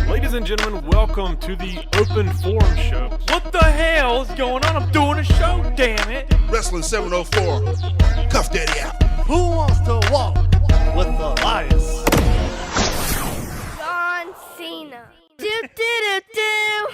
Ladies and gentlemen, welcome to the Open Forum Show. What the hell is going on? I'm doing a show, damn it. Wrestling 704. Cuff Daddy out. Who wants to walk with Elias? John Cena. Do do do do.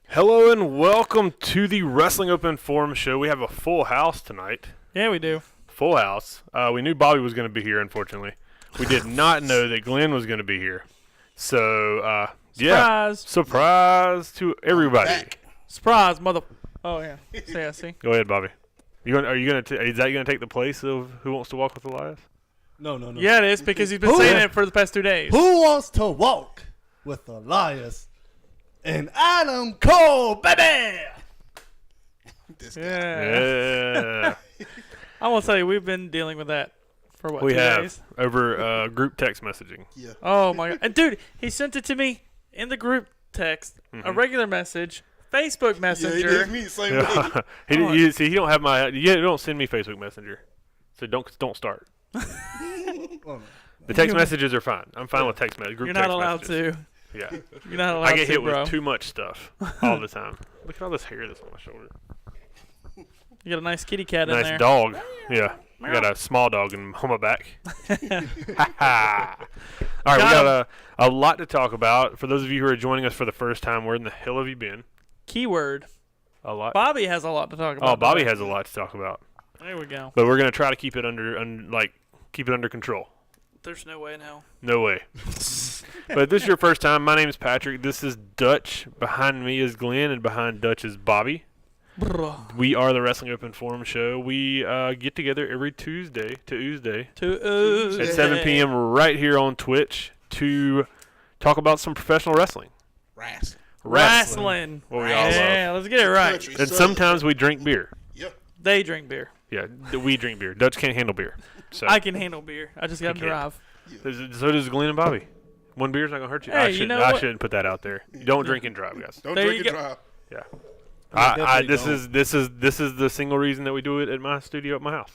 Hello and welcome to the Wrestling Open Forum Show. We have a full house tonight. Yeah, we do. Full house. We knew Bobby was going to be here, unfortunately. We did not know that Glenn was going to be here. So, Surprise. Surprise to everybody. Back. Surprise, mother. Oh, yeah. See. Go ahead, Bobby. Is that going to take the place of Who Wants to Walk with Elias? No. Yeah, it is because he's been saying it for the past 2 days. Who wants to walk with Elias and Adam Cole, baby? This guy. Yeah. Yeah. I will tell you, we've been dealing with that for what, We 2 have days? over group text messaging. Yeah. Oh, my God. And, dude, he sent it to me in the group text, a regular message, Facebook Yeah, Messenger. he did me the same way. He don't have my. You don't send me Facebook Messenger, so don't start. The text messages are fine. I'm fine with text messages. You're not allowed to. Yeah, You're not allowed to, I get hit bro. with too much stuff all the time. Look at all this hair that's on my shoulder. You got a nice kitty cat in there. Nice dog. Yeah, I got a small dog on my back. All right, we got a lot to talk about. For those of you who are joining us for the first time, where in the hell have you been? Keyword. A lot. Bobby has a lot to talk about. Oh, Bobby has a lot to talk about. There we go. But we're gonna try to keep it under control. There's no way in hell. No way. But if this is your first time, my name is Patrick. This is Dutch. Behind me is Glenn, and behind Dutch is Bobby. We are the Wrestling Open Forum Show. We get together every Tuesday at 7 p.m. right here on Twitch to talk about some professional wrestling. Wrestling. What we all love. Yeah, let's get it right. Country, And son. sometimes we drink beer. Yep. They drink beer. Yeah, we drink beer. Dutch can't handle beer. So I can handle beer. I just got to can't. drive. So does Glenn and Bobby. One beer's not gonna hurt you. Hey, you know I what? shouldn't put that out there. Don't drink and drive, guys. Don't There drink you and go. drive. Yeah. definitely This is the single reason that we do it at my studio at my house.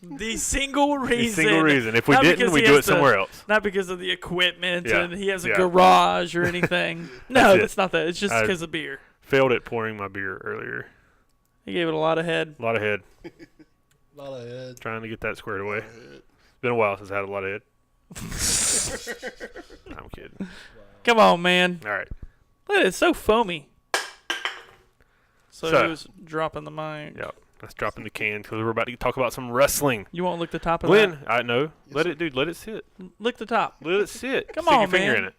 The single reason. The single reason. If we Not didn't, because we he do has it somewhere else. Not because of the equipment Yeah. and he has a Yeah. garage or anything. No, That's it. that's not that. It's just I- because of beer. Failed at pouring my beer earlier. He gave it a lot of head. A lot of head. A lot of heads. Trying to get that squared away. It's been a while since I had a lot of head. I'm kidding. Come on, man. All right. Look, it's so foamy. So So- who's dropping the mic? Yep. Let's drop in the can because we're about to talk about some wrestling. You won't lick the top of Glenn, I know. Let it sit. that? Lick the top. Let it sit. Come Stick on, your finger man. in it.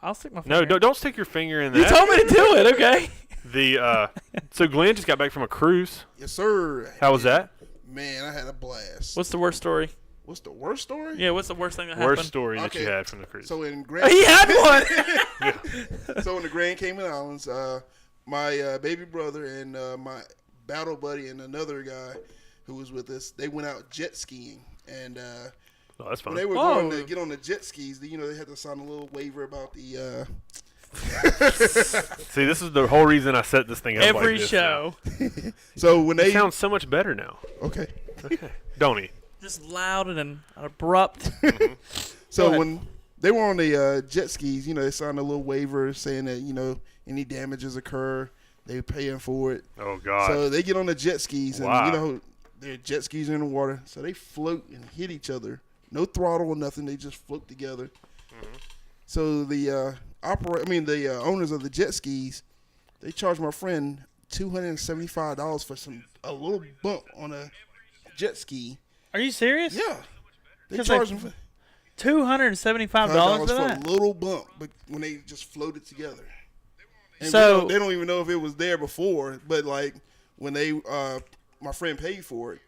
I'll stick my finger. No, don't stick your finger in You that. told me to do it, okay? So Glenn just got back from a cruise. Yes, sir. How was that? Man, I had a blast. What's the worst story? What's the worst story? Yeah, what's the worst thing that happened? Worst story that you Okay. had from the cruise. So in Oh, Grand, he had one. so in the Grand Cayman Islands, my baby brother and my battle buddy and another guy who was with us, they went out jet skiing, and Oh, that's fun. when they were Whoa. going to get on the jet skis, they had to sign a little waiver about the. See, this is the whole reason I set this thing up Every like this show. So when now. they It sounds so much better now. okay, Okay. Don't he? Just loud and abrupt. so Go ahead. when they were on the jet skis, they signed a little waiver saying that any damages occur, they paying for it. Oh, God. So they get on the jet skis, and Wow. their jet skis are in the water, so they float and hit each other. No throttle or nothing; they just float together. So the owners of the jet skis, they charged my friend $275 for a little bump on a jet ski. Are you serious? Yeah, they 'Cause charged him for $275 for for that. a little bump, but when they just floated together. And So- they don't even know if it was there before, but like when they my friend paid for it,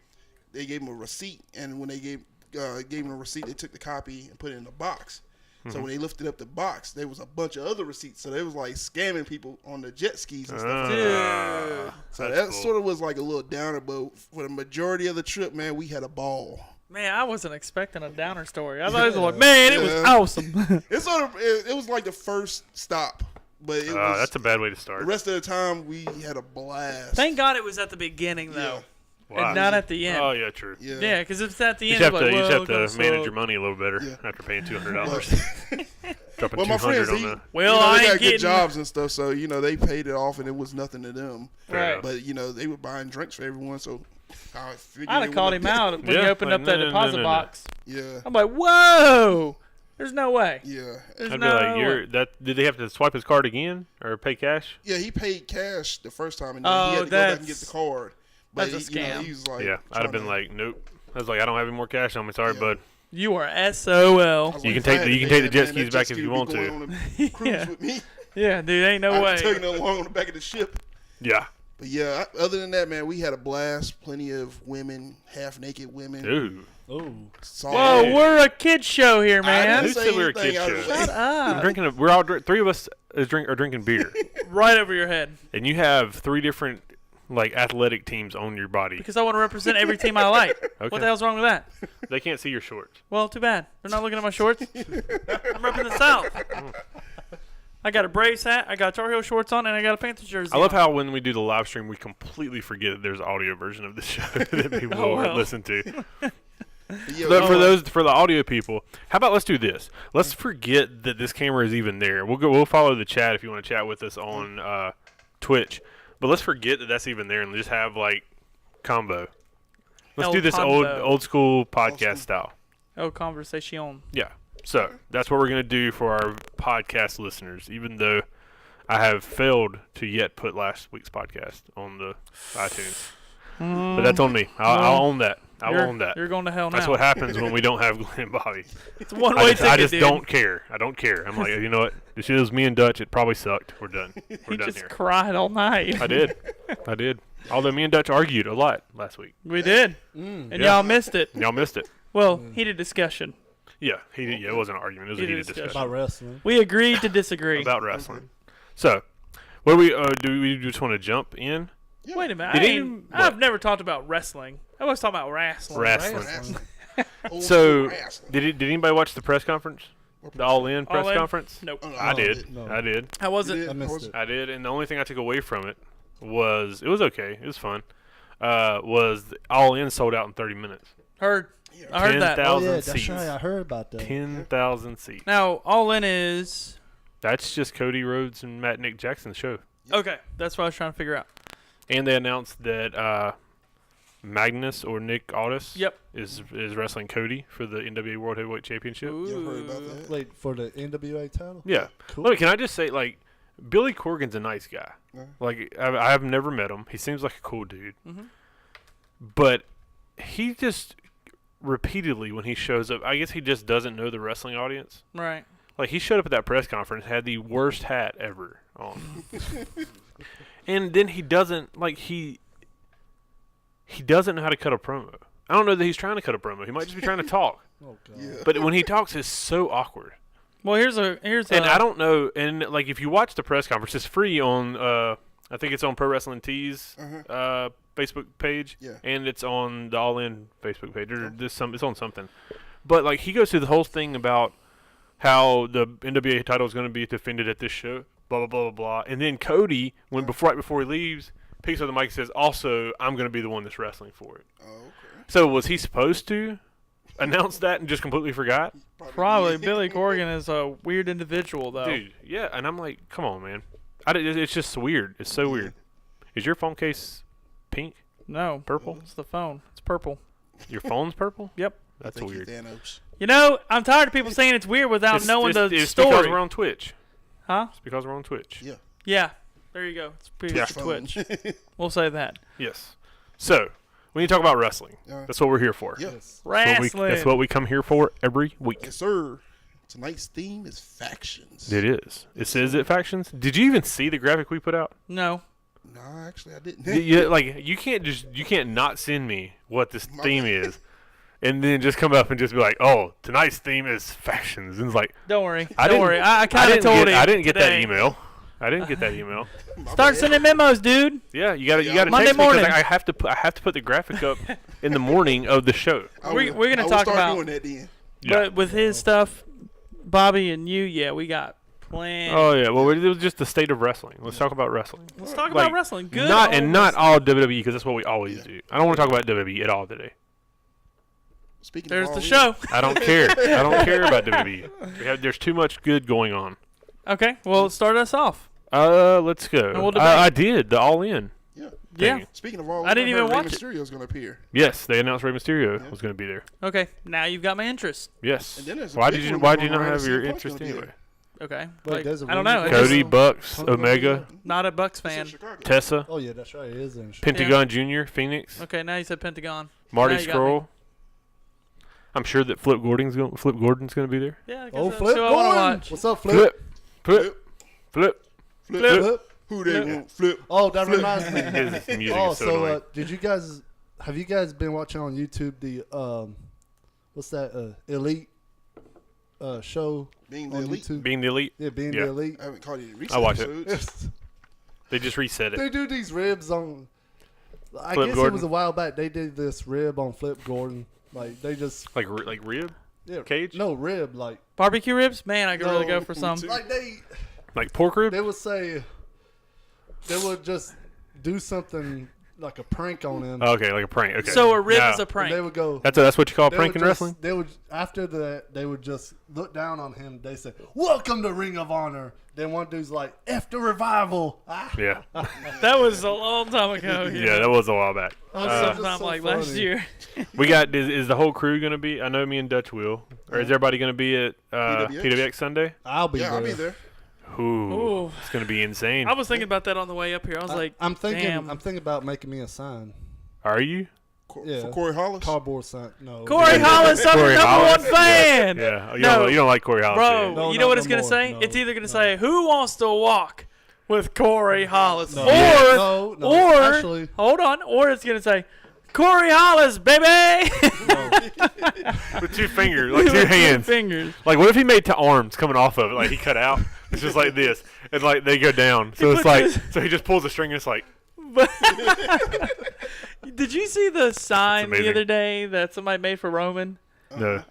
they gave him a receipt, and when they gave him a receipt, they took the copy and put it in a box. So when they lifted up the box, there was a bunch of other receipts. So they was like scamming people on the jet skis and stuff. Like that. Dude. So That's that cool. sort of was like a little downer, but for the majority of the trip, man, we had a ball. Man, I wasn't expecting a downer story. I thought it was like, man, it was awesome. It's sort of, it was like the first stop, but it was. That's a bad way to The start. rest of the time, we had a blast. Thank God it was at the beginning, though, Wow. and not at the end. Oh, yeah, true. Yeah, because if it's at the You end, just it's have to, like, you just well, have to gonna manage suck. your money a little better Yeah. after paying $200. Dropping Well, my 200 friends, on he, the. Well, they I ain't got good getting- jobs and stuff, so they paid it off, and it was nothing to them. Right. enough. But they were buying drinks for everyone, so I figured I'd have called him out when he Yeah, opened like, up that no, no, deposit no, no. box. Yeah, I'm like, whoa! There's no way. yeah, There's I'd no be like, way. did they have to swipe his card again or pay cash? yeah. He paid cash the first time, and then Oh, he had to go back and get that's- the card. But that's a he, scam. he was like, Yeah, I'd have been like, nope. I was like, I don't have any more cash on me. Sorry, Yeah. bud. You are I SOL. was You like, can if take I the- had you can to take pay the jet that, skis that back jet if ski you would want be to. going on a cruise Yeah. with me. Yeah, dude, ain't no I way. was taking along on the back of the ship. Yeah. But yeah, other than that, man, we had a blast. Plenty of women, half naked women. Dude. Oh, Saw Whoa, it. we're a kid show here, I man. Who didn't say said we were a anything kid out of show? the way. Shut I'm up. drinking. We're all three of us are drinking beer, Right over your head. and you have three different athletic teams on your body. Because I want to represent every team I like. Okay. What the hell's wrong with that? They can't see your shorts. Well, too bad. They're not looking at my shorts. I'm repping the South. I got a Braves hat, I got Tar Heel shorts on, and I got a Panthers jersey I love on. how when we do the live stream, we completely forget that there's an audio version of the show that people Oh, well. listen to. But yeah, For the audio people, how about let's do this? Let's forget that this camera is even there. We'll follow the chat if you want to chat with us on Twitch, but let's forget that that's even there and just have combo. Let's El do this combo. old school podcast school. style. Oh, conversation. Yeah. So that's what we're gonna do for our podcast listeners. Even though I have failed to yet put last week's podcast on the iTunes, but that's on me. I'll own that. I will own that. You're going to hell now. That's what happens when we don't have Glenn and Bobby. It's a one-way ticket, I just dude. don't care. I don't care. I'm like, you know what? If it was me and Dutch, it probably sucked. We're done. We're He done just here. cried all night. I did. Although me and Dutch argued a lot last week. We did. And Yeah. y'all missed it. Y'all missed it. Well, heated discussion. Yeah, it wasn't an argument. It was a Heated heated discussion. discussion about wrestling. We agreed to disagree. about wrestling. So, what do we just want to jump in? yeah, Wait a minute. Did I any- ain't, what? I've never talked about wrestling. I always talk about wrestling. Wrestling. wrestling. Old So, school wrestling. did anybody watch the press conference? The All In press All In? conference? Nope. Oh, no, I did. didn't. No. I did. How was You it? did? I missed it. I did, and the only thing I took away from it was it was okay. It was fun. Was the All In sold out in 30 minutes. Heard. I heard that. 10,000 Oh yeah, that's seats. right. I heard about that. 10,000 seats. Now, All In is... That's just Cody Rhodes and Nick Jackson's show. Okay, that's what I was trying to figure out. And they announced that Magnus or Nick Aldis Yep. is wrestling Cody for the NWA World Heavyweight Championship. Yeah, I've heard about Ooh. that. Wait for the NWA title. Yeah. Cool. Look, can I just say, Billy Corgan's a nice guy. Yeah. I have never met him. He seems like a cool dude. Mhm. But he just repeatedly, when he shows up, I guess he just doesn't know the wrestling audience. Right. Like, he showed up at that press conference, had the worst hat ever on. And then he doesn't, he doesn't know how to cut a promo. I don't know that he's trying to cut a promo. He might just be trying to talk. Oh god. Yeah. But when he talks, it's so awkward. Well, here's a And I don't know. And if you watch the press conference, it's free on. I think it's on Pro Wrestling Tees Facebook page, Yeah. and it's on the All In Facebook page. Or it's on something. But he goes through the whole thing about how the NWA title is going to be defended at this show. Blah blah blah blah blah. And then Cody, right before he leaves, picks up the mic and says, "Also, I'm going to be the one that's wrestling for it." Oh, okay. So was he supposed to announce that and just completely forgot? Probably. Billy Corgan is a weird individual, though. Dude, yeah, and I'm like, come on, man. It's just weird. It's so weird. Is your phone case pink? No. Purple? It's the phone. It's purple. Your phone's purple? Yep. That's Thank you, weird. Thanos. You know, I'm tired of people saying it's weird without knowing the it's story. because we're on Twitch. Huh? It's because we're on Twitch. Yeah. Yeah. There you go. It's pretty Yeah. much Twitch. We'll say that. Yes. So, when you talk about wrestling, Yeah. that's what we're here for. Yeah. That's Wrestling. that's what we come here for every week. Yes, sir. Tonight's theme is factions. It is. It says it factions. Did you even see the graphic we put out? No. No, actually, I didn't. You can't not send me what this My theme bad. is, and then just come up and just be like, "Oh, tonight's theme is factions," and it's like, Don't worry. I Don't didn't- worry. I kind of told him I didn't get that today. email. I didn't get that email. Start sending memos, dude. Yeah, you gotta Monday text me morning. because I have to put the graphic up in the morning of the show. We're gonna I will talk start about- doing that then. Yeah. But with his stuff, Bobby and you, yeah, we got plans. Oh yeah, well it was just the state of wrestling. Let's talk about wrestling. Let's talk Like, about wrestling. Good. Not old not wrestling. all WWE because that's what we always do. I don't want to talk about WWE at all today. Speaking There's of the all show. I don't care. I don't care about WWE. There's too much good going on. Okay, well, start us off. Let's go. And we'll debate. I did the All In. Yeah. Yeah. thing. Speaking of all, I didn't even watch Rey it. Mysterio's going to appear. Yes, they announced Rey Mysterio Yeah. was going to be there. Okay, now you've got my interest. Yes. And then there's a Why big did you rumor Why did you going not around have that your CM Punk's interest gonna be anyway? Okay, Wait, like, there's a I don't know. rumor? It's just Cody, Bucks, Punk's gonna be Omega, there. not a Bucks It's in fan. Chicago. Tessa, Oh yeah, that's right. It is in. Pentagon Jr., Phoenix, Okay, now you said Pentagon. Marty Now you got me. Scurll. I'm sure that Flip Gordon's going to be there. Yeah, I guess Oh, that's Flip who I want to Gordon. watch. What's up, Flip? Flip. Flip. Who they Flip. want? Flip. Oh, that reminds me. His music Oh, is so so annoying. did you guys? Have you guys been watching on YouTube the what's that Elite show Being the on elite. YouTube? Being the Elite, Yeah, being Yeah. the Elite. I haven't caught any recent I watch it. episodes. they just reset it. They do these ribs on. I Flip guess Gordon. it was a while back. They did this rib on Flip Gordon. Like they just Like rib, yeah, Cage? No rib. Like Barbecue ribs? Man, I could really No, go for some. too. like like pork rib. they would say they would just do something like a prank on him. Okay, like a prank. Okay. So a rib No. is a And prank. they would go. That's what you call a they prank would in just- wrestling. They would after that they would just look down on him. They said, "Welcome to Ring of Honor." Then one dude's like, "F the revival." Ah. Yeah, That was a long time ago. yeah, that was a while back. That was just sometime so like last funny. year. We got is the whole crew gonna be? I know me and Dutch will, or is everybody gonna be at PWX? PWX Sunday? I'll be Yeah, there. I'll be there. Ooh, Ooh. it's gonna be insane. I was thinking about that on the way up here. I was like, I'm thinking. damn. I'm thinking about making me a sign, Are you? Yeah. For Corey Hollis. cardboard sign. No, Corey Yeah. Hollis, I'm Corey your number Hollis? one fan. Yeah. Oh, No. You don't like Corey Hollis, Bro, do you? No, you know what not it's going to no say? more. It's either going to No. say, who wants to walk with Corey Hollis? No. Or, No, no, or, actually- hold on, or it's going to say, Corey Hollis, baby! With 2 fingers, like 2 With hands. fingers. Like, what if he made 2 arms coming off of it? Like, he cut out. It's just like this. And, like, they go down. So it's put like, this- so he just pulls the string and it's like, But did you see the sign the amazing. other day that somebody made for Roman no.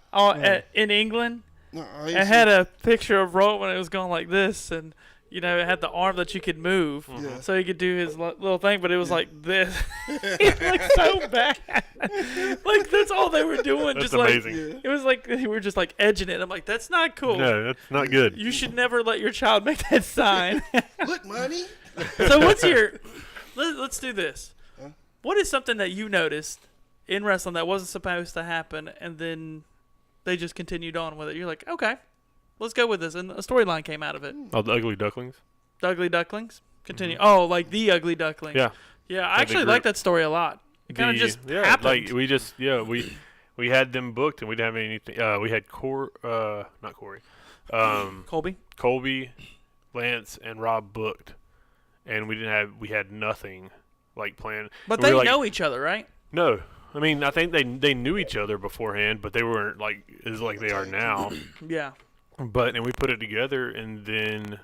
in England? No, I It ain't had seen- a picture of Roman. It was going like this, and you know, it had the arm that you could move, Yeah. so he could do his little thing. But it was like this. It looked so bad. Like that's all they were doing. That's just amazing. Yeah. Like it was like they were just like edging it. I'm like, that's not cool. No, that's not good. You should never let your child make that sign. Look, money. So what's your? Let's do this. Huh? What is something that you noticed in wrestling that wasn't supposed to happen, and then they just continued on with it? You're like, okay, let's go with this, and a storyline came out of it. Oh, the ugly ducklings. The Ugly Ducklings. Continue. Oh, like the Ugly Duckling. Yeah. Yeah, I big actually like group. that story a lot. It kind of just happened. Like we just we had them booked and we didn't have anything. We had not Corey, Colby. Colby, Lance, and Rob booked, and we had nothing like planned. But We they were like, know each other, right? No, I mean I think they knew each other beforehand, but they weren't like like they are now. Yeah. But and we put it together, and then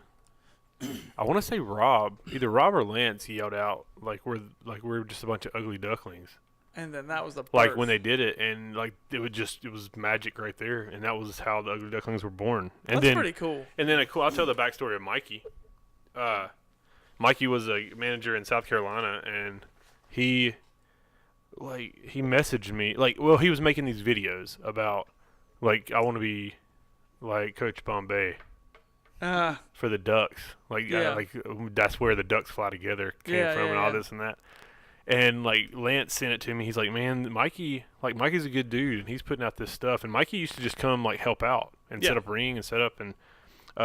I want to say either Rob or Lance yelled out like we're just a bunch of ugly ducklings. And then that was the Like birth. when they did it, and like it was magic right there, and that was how the ugly ducklings were born. And That's then pretty cool. and then I'll tell the backstory of Mikey. Mikey was a manager in South Carolina, and he messaged me he was making these videos about like I want to be like Coach Bombay for the Ducks, Yeah. that's where the Ducks fly together came Yeah, from, yeah, and all yeah. this and that. And like Lance sent it to me. He's like, man, Mikey's a good dude, and he's putting out this stuff. And Mikey used to just come like help out and Yeah. set up ring and set up. And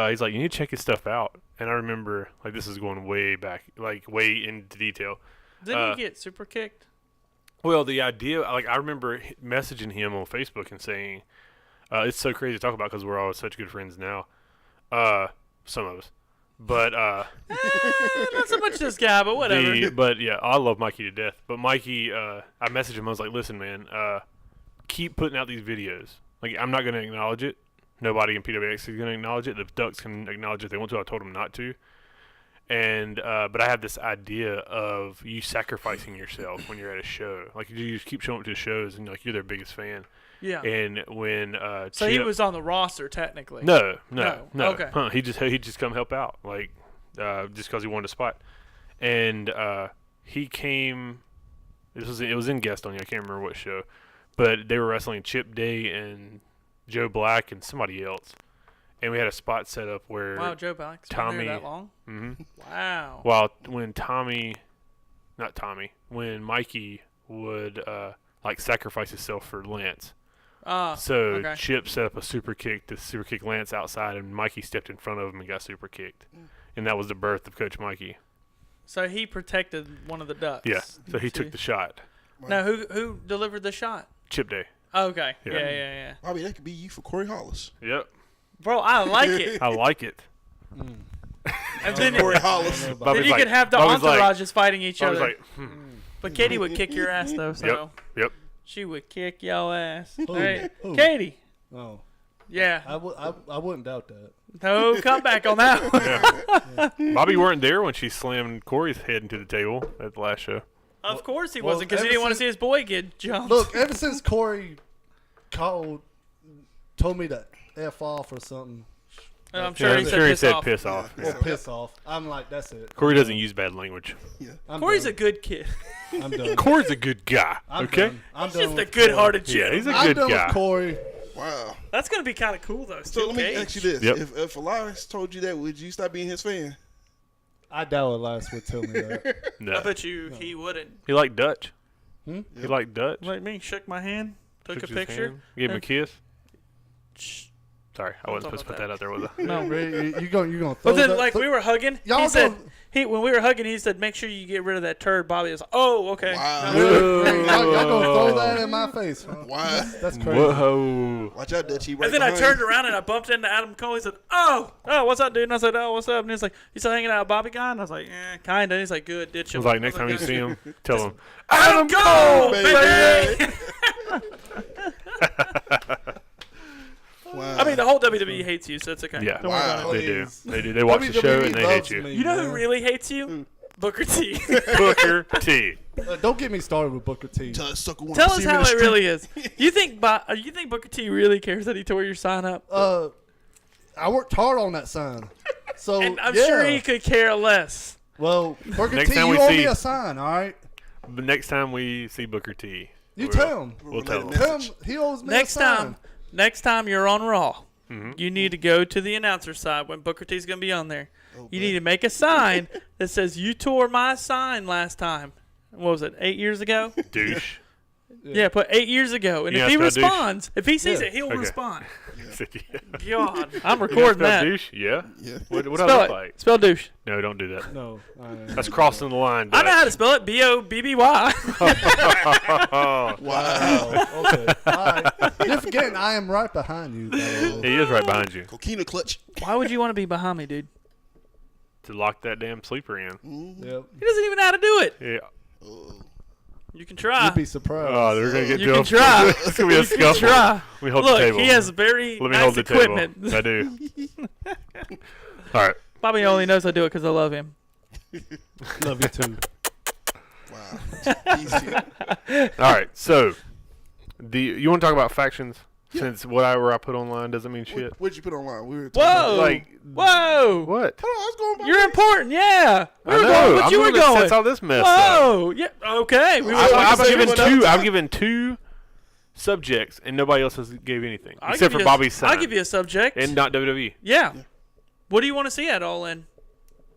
he's like, you need to check his stuff out. And I remember like this is going way back, like way into detail. Didn't he get super kicked? Well, the idea, like I remember messaging him on Facebook and saying, it's so crazy to talk about because we're all such good friends now. Some of us. But Not so much this guy, but whatever. but yeah, I love Mikey to death. But Mikey, I messaged him. I was like, "Listen, man, keep putting out these videos. Like, I'm not going to acknowledge it. Nobody in PWX is going to acknowledge it. The Ducks can acknowledge it if they want to. I told them not to. And but I have this idea of you sacrificing yourself when you're at a show. Like you just keep showing up to shows and like you're their biggest fan. Yeah. And when So he Chip- was on the roster technically. no. Okay. Huh, he just come help out like just because he wanted a spot. And he came. It was in guest only. I can't remember what show, but they were wrestling Chip Day and Joe Black and somebody else. And we had a spot set up where Wow, Joe Black's been Tommy- there that long? Wow. Well, when Mikey would like sacrifice himself for Lance. So okay. Chip set up a super kick to super kick Lance outside, and Mikey stepped in front of him and got super kicked. And that was the birth of Coach Mikey. So he protected one of the ducks. Yeah, so he took the shot. Now, who delivered the shot? Chip Day. Okay. Yeah. Yeah. Bobby, that could be you for Corey Hollis. Yep. Bro, I like it. I like it. And then, Corey Hollis. then Bobby's you like- could have the Bobby's like- entourages fighting each I was other. like, But Katie would kick your ass, though. So Yep. she would kick your ass. Who? Hey, Who? Katie. Oh, Yeah. I wouldn't doubt that. No comeback on that one. Bobby weren't there when she slammed Corey's head into the table at the last show. Of course he well, wasn't, because he ever didn't want to since- see his boy get jumped. Look, ever since Corey told me to F off or something, I'm sure Yeah, he I'm said sure he piss said off. piss off. or piss off, I'm like, that's it. Corey doesn't use bad language. I'm Corey's a done. good kid. I'm done. Corey's a good guy. I'm Okay. done. I'm He's done just a with good-hearted Yeah, kid. he's a Corey. I'm good done guy. with Corey. Wow. That's going to be kind of cool, though. So Still let me Cage. ask you this: Yep. if Elias told you that, would you stop being his fan? I doubt Elias would tell me that. I No. bet you he wouldn't. He liked Dutch. Hmm? He liked Dutch. Like me, shook my hand, took Shook a his picture. hand, gave him a kiss. Shh. Sorry, I wasn't talk supposed to put about that out there, was I? No. You gonna throw But then, that, like, we were hugging. Y'all He said, gonna- when we were hugging, he said, make sure you get rid of that turd. Bobby was like, oh, okay. Wow. y'all gonna throw that in my face? Huh? Why? That's crazy. Whoa. Watch out, Dutchie. Right And then I behind turned you. around and I bumped into Adam Cole. He said, oh, what's up, dude? And I said, oh, what's up? And he's like, you still hanging out with Bobby Guy? And I was like, kind of. He's like, good, ditch I him. was like, next time you "Good." see him, tell him. Adam Cole, baby. baby! Wow. I mean, the whole WWE hates you, so it's okay. Yeah. Don't worry about Wow. it. They do. Please. They do. They watch the show WWE and they hate loves you. me, You know who man. really hates you? Booker T. Booker T. Don't get me started with Booker T. Tell that sucker wanna Tell see us me in how the it street. really is. You think Booker T really cares that he tore your sign up? I worked hard on that sign, so And I'm yeah. sure he could care less. Well, Booker Next T, time you we owe see- me a sign, all right? But next time we see Booker T, You we'll- tell him. We'll tell him. Tell him he owes me Next a sign. time you're on Raw, Mm-hmm. you need to go to the announcer side when Booker T's going to be on there. You need to make a sign that says, you tore my sign last time. What was it, 8 years ago? Douche. Yeah, put 8 years ago. And You if he know how to spell douche? responds, if he sees Yeah. it, he'll Okay. respond. Yeah. God, I'm You know recording spell that. douche? Yeah. Yeah. What I Spell look it. like? Spell douche. No, don't do that. No, That's crossing the line. I know how to Dutch. spell it. Bobby. Oh, Wow. okay. All right. You're forgetting I am right behind you. by the way. he is right behind you Coquina clutch. Why would you want to be behind me, dude? to lock that damn sleeper in. Yep. He doesn't even know how to do it. Yeah. Oh. You can try. You'd be surprised. Oh, they're gonna get You can dumped. try. It's gonna be a You can scuffle. try. We hold Look, the table. he has very Let me nice hold the equipment. table. I do. All right. Bobby only knows I do it because I love him. Love you too. Wow. Easy. All right. So, you want to talk about factions? Since whatever I put online doesn't mean shit. What'd you put online? We were talking Whoa! Like Whoa! what? Hold on, I was going by You're this. important, yeah. We I were know. going, but I'm you the were one that going. sets all this mess up. Whoa! Yeah. Okay. We were talking I've about given everyone two. else. I've given two subjects, and nobody else has gave anything I'll except give for you Bobby's sign. I'll give you a subject. and not WWE. yeah. What do you want to see at All In?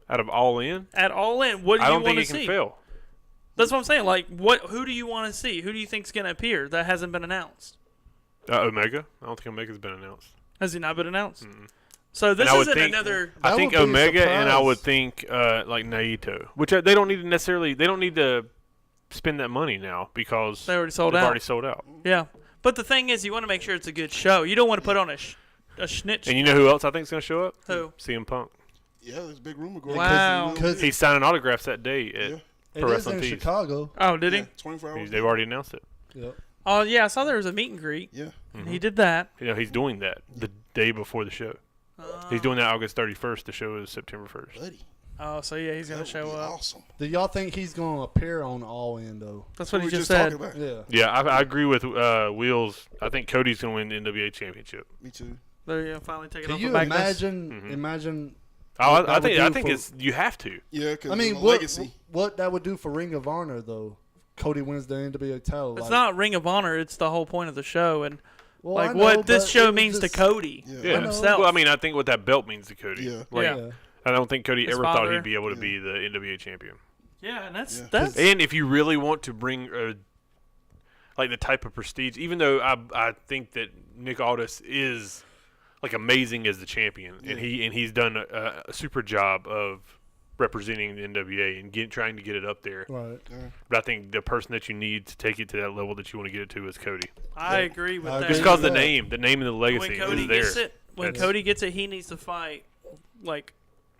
Out of All In, At All In, what do I you don't want think to it can see? fail. That's what I'm saying. Like, what? Who do you want to see? Who do you think's going to appear that hasn't been announced? Omega. I don't think Omega's been announced. Has he not been announced? So this And I would isn't think- another. I That think would be a Omega, and I surprise. would think like Naito, which they don't need to necessarily. They don't need to spend that money now because They already sold they've out. already sold out. Yeah. But the thing is, you want to make sure it's a good show. You don't want to put on a snitch. And you know who else I think is going to show up? Who? CM Punk. Yeah, there's a big rumor going. Wow. Because He's signing autographs that day at Yeah. it Pro is Wrestling in Tees. Chicago. Oh, did he? 24 hours. They've already announced it. Yep. Oh, yeah. I saw there was a meet and greet. Yeah. And he did that. You know, he's doing that the day before the show. He's doing that August 31st. The show is September 1st. Buddy. Oh, so yeah, he's gonna That would show be up. awesome. Do y'all think he's going to appear on All In, though? That's what he We were just said. talking about. Yeah. Yeah, I agree with Wheels. I think Cody's going to win the NWA championship. Me too. They're gonna finally take it Can off you the back. imagine Oh, What that I think would I do think for- it's you have to. Yeah, because I mean, the what, legacy. what that would do for Ring of Honor, though? Cody wins the NWA title. It's like, not Ring of Honor. It's the whole point of the show, and well, I like know, what this but show it means to just- Cody Yeah. Yeah. himself. Well, I mean, I think what that belt means to Cody. Yeah. Like, Yeah. I don't think Cody His ever thought father. he'd be able to Yeah. be the NWA champion. yeah, and that's Yeah. that's And if you really want to bring like the type of prestige, even though I think that Nick Aldis is like amazing as the champion, and he's done a super job of representing the NWA and trying to get it up there. Right. But I think the person that you need to take it to that level that you want to get it to is Cody. I agree with I that. agree Just because with the that. name and the legacy when Cody is there. gets it, when That's- Cody gets it, he needs to fight like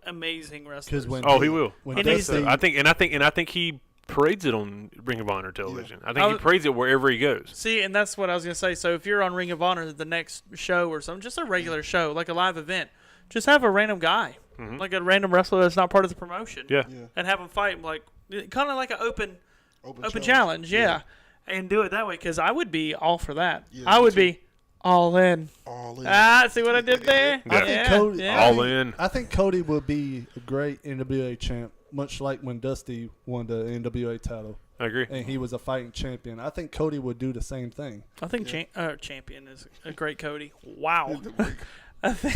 amazing wrestlers. Because when Oh, he will. When He needs Dusty, to- I think he parades it on Ring of Honor television. I think I he was- parades it wherever he goes. See, and that's what I was gonna say. So if you're on Ring of Honor, the next show or something, just a regular show, like a live event, just have a random guy, like a random wrestler that's not part of the promotion, Yeah. Yeah. and have him fight like kind of like an open Open challenge, yeah. And do it that way because I would be all for that. Yeah, I me would too. be all in. All in. See what I did there? Yeah. I think Cody, yeah. All in. I think Cody would be a great NWA champ, much like when Dusty won the NWA title I agree. and he was a fighting champion. I think Cody would do the same thing. I think champion is a great Cody. Wow.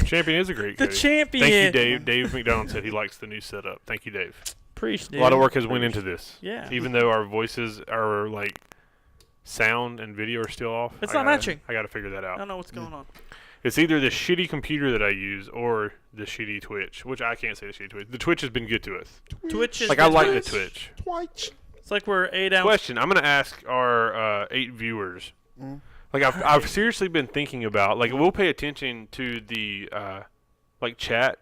Champion is a great The Cody. champion. Thank you, Dave. Dave McDonald said he likes the new setup. Thank you, Dave. Appreciate A lot of work has went into this. Yeah. Even though our voices are like sound and video are still off. It's I not gotta- matching. I got to figure that I out. don't know what's going on. It's either the shitty computer that I use or the shitty Twitch, which I can't say the shitty Twitch. The Twitch has been good to us. Twitch is Like I good like to the us. Twitch. Twice. It's like we're 8 hours. Question: I'm gonna ask our 8 viewers. Like I've seriously been thinking about like we'll pay attention to the like chat,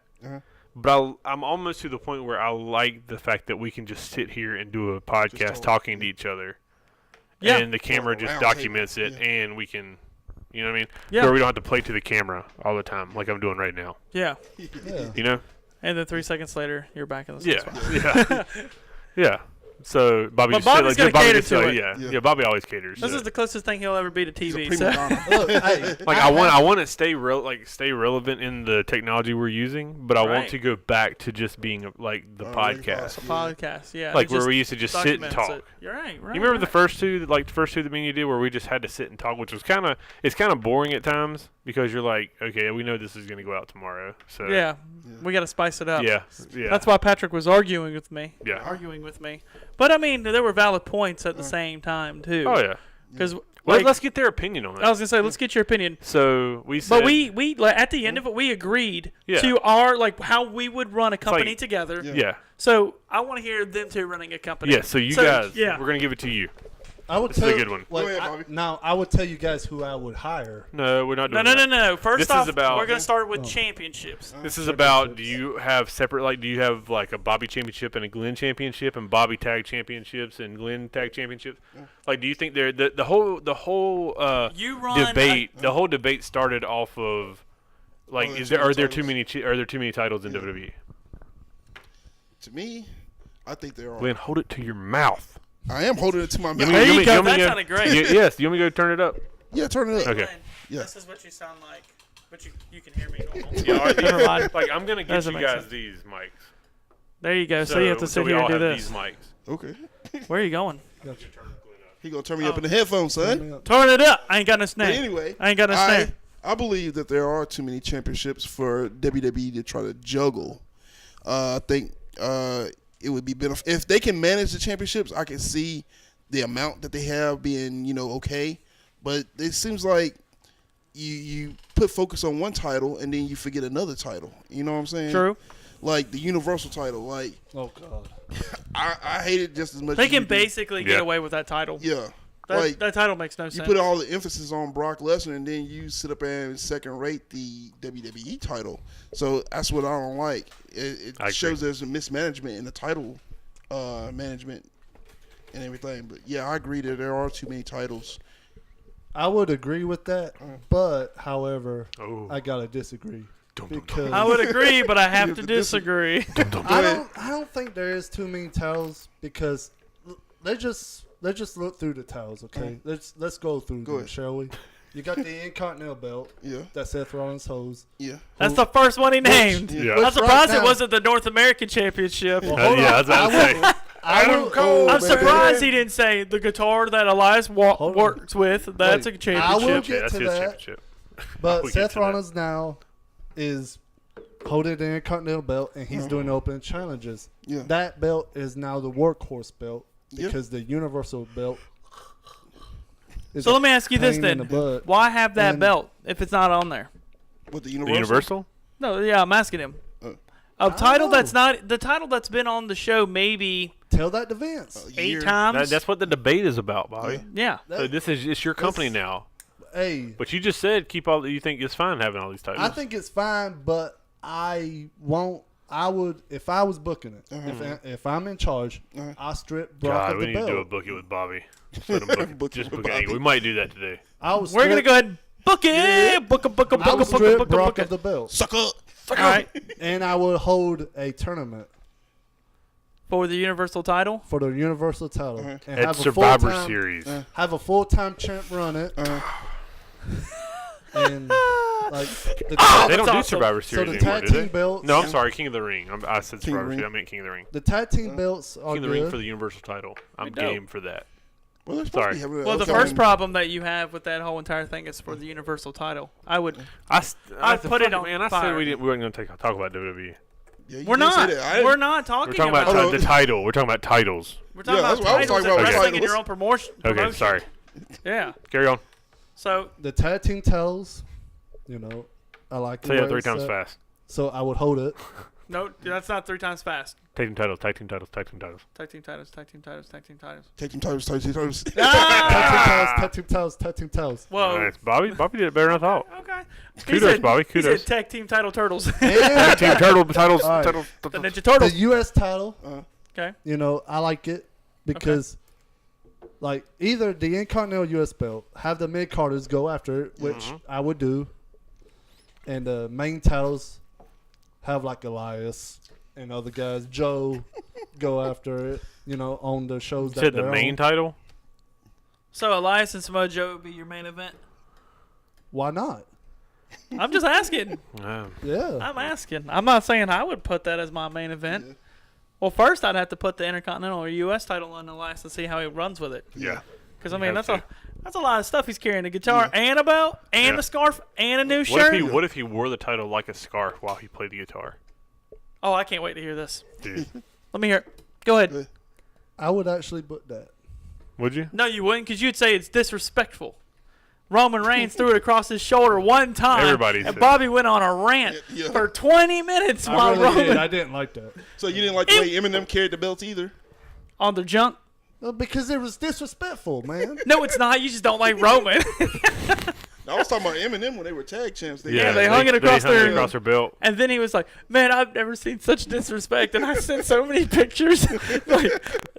but I'm almost to the point where I like the fact that we can just sit here and do a podcast talk. talking to each other, Yeah. and the camera Or a just round documents table. it, and we can, you know what I mean? Yeah. Where we don't have to play to the camera all the time like I'm doing right now. Yeah. Yeah. You know? And then 3 seconds later, you're back in the same Yeah, spot. yeah, yeah. So Bobby, But just Bobby's said, like, gonna Bobby cater just to said, it. yeah, Yeah. yeah. Bobby always caters. This so. is the closest thing he'll ever be to He's a TV. prima So. donna. Look, hey, Like I want to stay relevant in the technology we're using, but I want Right. to go back to just being like the Really podcast, Podcast, yeah. like it where just we used to just sit and documents talk. it. You're right. You remember the first two, like the first two that me and you did, where we just had to sit and talk, which was kind of boring at times because you're like, okay, we know this is gonna go out tomorrow, so Yeah. We got to spice it up. yeah. That's why Patrick was arguing with me. Yeah. Arguing with me. But I mean, there were valid points at the same time too. Oh yeah. Because Let's get their opinion on it. I was gonna say, let's get your opinion. So we said, But we like, at the end of it, we agreed Yeah. to our like how we would run a company like- together. yeah, So I want to hear them two running a company. yeah. So you guys, yeah. we're gonna give it to you. I would This is tell a good one. Like, Go ahead, Bobby. now I would tell you guys who I would hire. No, we're not No, doing no, that. no, no. First This off, is about- we're gonna start with championships. This is about, do you have separate, like, do you have like a Bobby championship and a Glenn championship and Bobby tag championships and Glenn tag championships? Like, do you think the whole You run debate, the whole debate started off of like, there's are there too too many many are there too many titles in WWE? To me, I think there are. Glenn, hold it to your mouth. I am holding it to my mouth. There you go. want me That to- sounded great. Yes, you want me to go turn it up? Yeah, turn it up. Okay. Yeah. This is what you sound like, but you can hear me normal. Yeah, all right, Never mind. like I'm gonna get Doesn't you make guys sense. these mics. There you go. So, you have to sit we here all and do have this. these mics. Okay. Where are you going? He gonna turn me up in the headphones, son. Turn it up. I ain't got no But snare. anyway, I ain't got no snare. I believe that there are too many championships for WWE to try to juggle. I think it would be beneficial if they can manage the championships. I can see the amount that they have being, okay. But it seems like you put focus on one title and then you forget another title. You know what I'm saying? True. Like the Universal title. Like Oh God. I hate it just as much. They as you can do. basically get Yeah. away with that title. Yeah. That title makes no You sense. put all the emphasis on Brock Lesnar, and then you sit up and second rate the WWE title. So that's what I don't like. It I shows there's a mismanagement in the title management and everything. But yeah, I agree that there are too many titles. I would agree with that, but however, Oh. I gotta disagree. because I would agree, but I have to This is- disagree. I don't think there is too many titles because let's just look through the titles, okay? Let's go through them, ahead. shall we? You got the Intercontinental belt Yeah. that Seth Rollins holds. Yeah. That's the first one he named. Yeah. I'm Which surprised right it now- wasn't the North American Championship. Well, hold Yeah, on. that's what I was saying. Adam Cole. I'm man. surprised he didn't say the guitar that Elias Hold on. works with. That's Wait, a championship. I will Yeah, get that's to his that. championship. But We get Seth to that. Rollins now is holding the Intercontinental belt, and he's doing open challenges. Yeah. That belt is now the workhorse belt Yeah. because the Universal belt. Is So a let me ask you this pain in then: the butt. why have that And- belt if it's not on there? With the The Universal. Universal? No, yeah, I'm asking him. Uh, A title know. that's not the title that's been on the show maybe Tell that to Vince. 8 year. times. That's what the debate is about, Bobby. yeah. So it's your company now. Hey, But you just said keep all. You think it's fine having all these titles? I think it's fine, but I won't. I would if I was booking it. If I'm in charge, I strip Brock God, of we the need to do a belt. book it with Bobby. Just let him book it. Book it Just with book it. Bobby. We might do that today. I would We're gonna strip- go ahead and book it. Yeah. Book a book a I book would a book a strip book a Brock book of the belt, Suck up. All right, and I would hold a tournament for the Universal title. for the Universal title and At have a Survivor full-time- Series. Have a full-time champ run it, and like They the, don't that's do awesome. Survivor so Series the anymore, tag do they? team belts. No, I'm sorry, King of the Ring. I said King of the Survivor Series. Ring. I meant King of the Ring. The tag team belts are King of the Ring good. for the Universal title. I'm dope. game for that. Well, they're Sorry. supposed to be having Well, the upcoming- first problem that you have with that whole entire thing is for the Universal title. I would. I'd put it on Man, I fire. said we weren't going to talk about WWE. Yeah, you We're did say not. that. I didn't- We're not talking, We're talking about Oh, the title. We're talking about titles. We're talking Yeah, about that's what I was titles talking and about, wrestling in titles. your own promotion. Okay, sorry. Yeah. Carry on. So The tag team titles, I like Say the that way 3 it's times set. fast. So I would hold it. no, that's not 3 times fast. Tag team titles, tag team titles, tag team titles. Tag team titles. Tag team titles. Tag team titles. Take team titles, take team titles. Ah! Tag team titles, tag team titles. Whoa. Nice. Bobby did it better than I thought. Okay. Kudos, Bobby. He Kudos. said tag team title turtles. Tag And team titles. All right. Titles. the Ninja the Turtles. U.S. title, Okay. I like it because, like, either the Intercontinental U.S. belt, have the mid carders go after it, which I would do, and the main titles have like Elias and other guys, Joe, go after it. On the shows You that said the they're main on. title? So Elias and Samoa Joe would be your main event. Why not? I'm just asking. Yeah. I'm asking. I'm not saying I would put that as my main event. Yeah. Well, first I'd have to put the Intercontinental or U.S. title on Elias to see how he runs with it. Yeah. Because I You mean, have that's a lot of stuff he's carrying: a guitar and a belt and Yeah. a scarf and a new What shirt. if he wore the title like a scarf while he played the guitar? Oh, I can't wait to hear this. Dude. Let me hear it. Go ahead. I would actually book that. Would you? No, you wouldn't, because you'd say it's disrespectful. Roman Reigns threw it across his shoulder one time, Everybody and said Bobby went on a rant Yeah. for 20 minutes I while really Roman did. I didn't like that. So you didn't like the way Eminem carried the belts either? on the junk. Because it was disrespectful, man. No, it's not. You just don't like Roman. I was talking about Eminem when they were tag champs. Yeah, they hung it across their- across their belt. And then he was like, "Man, I've never seen such disrespect." And I sent so many pictures, like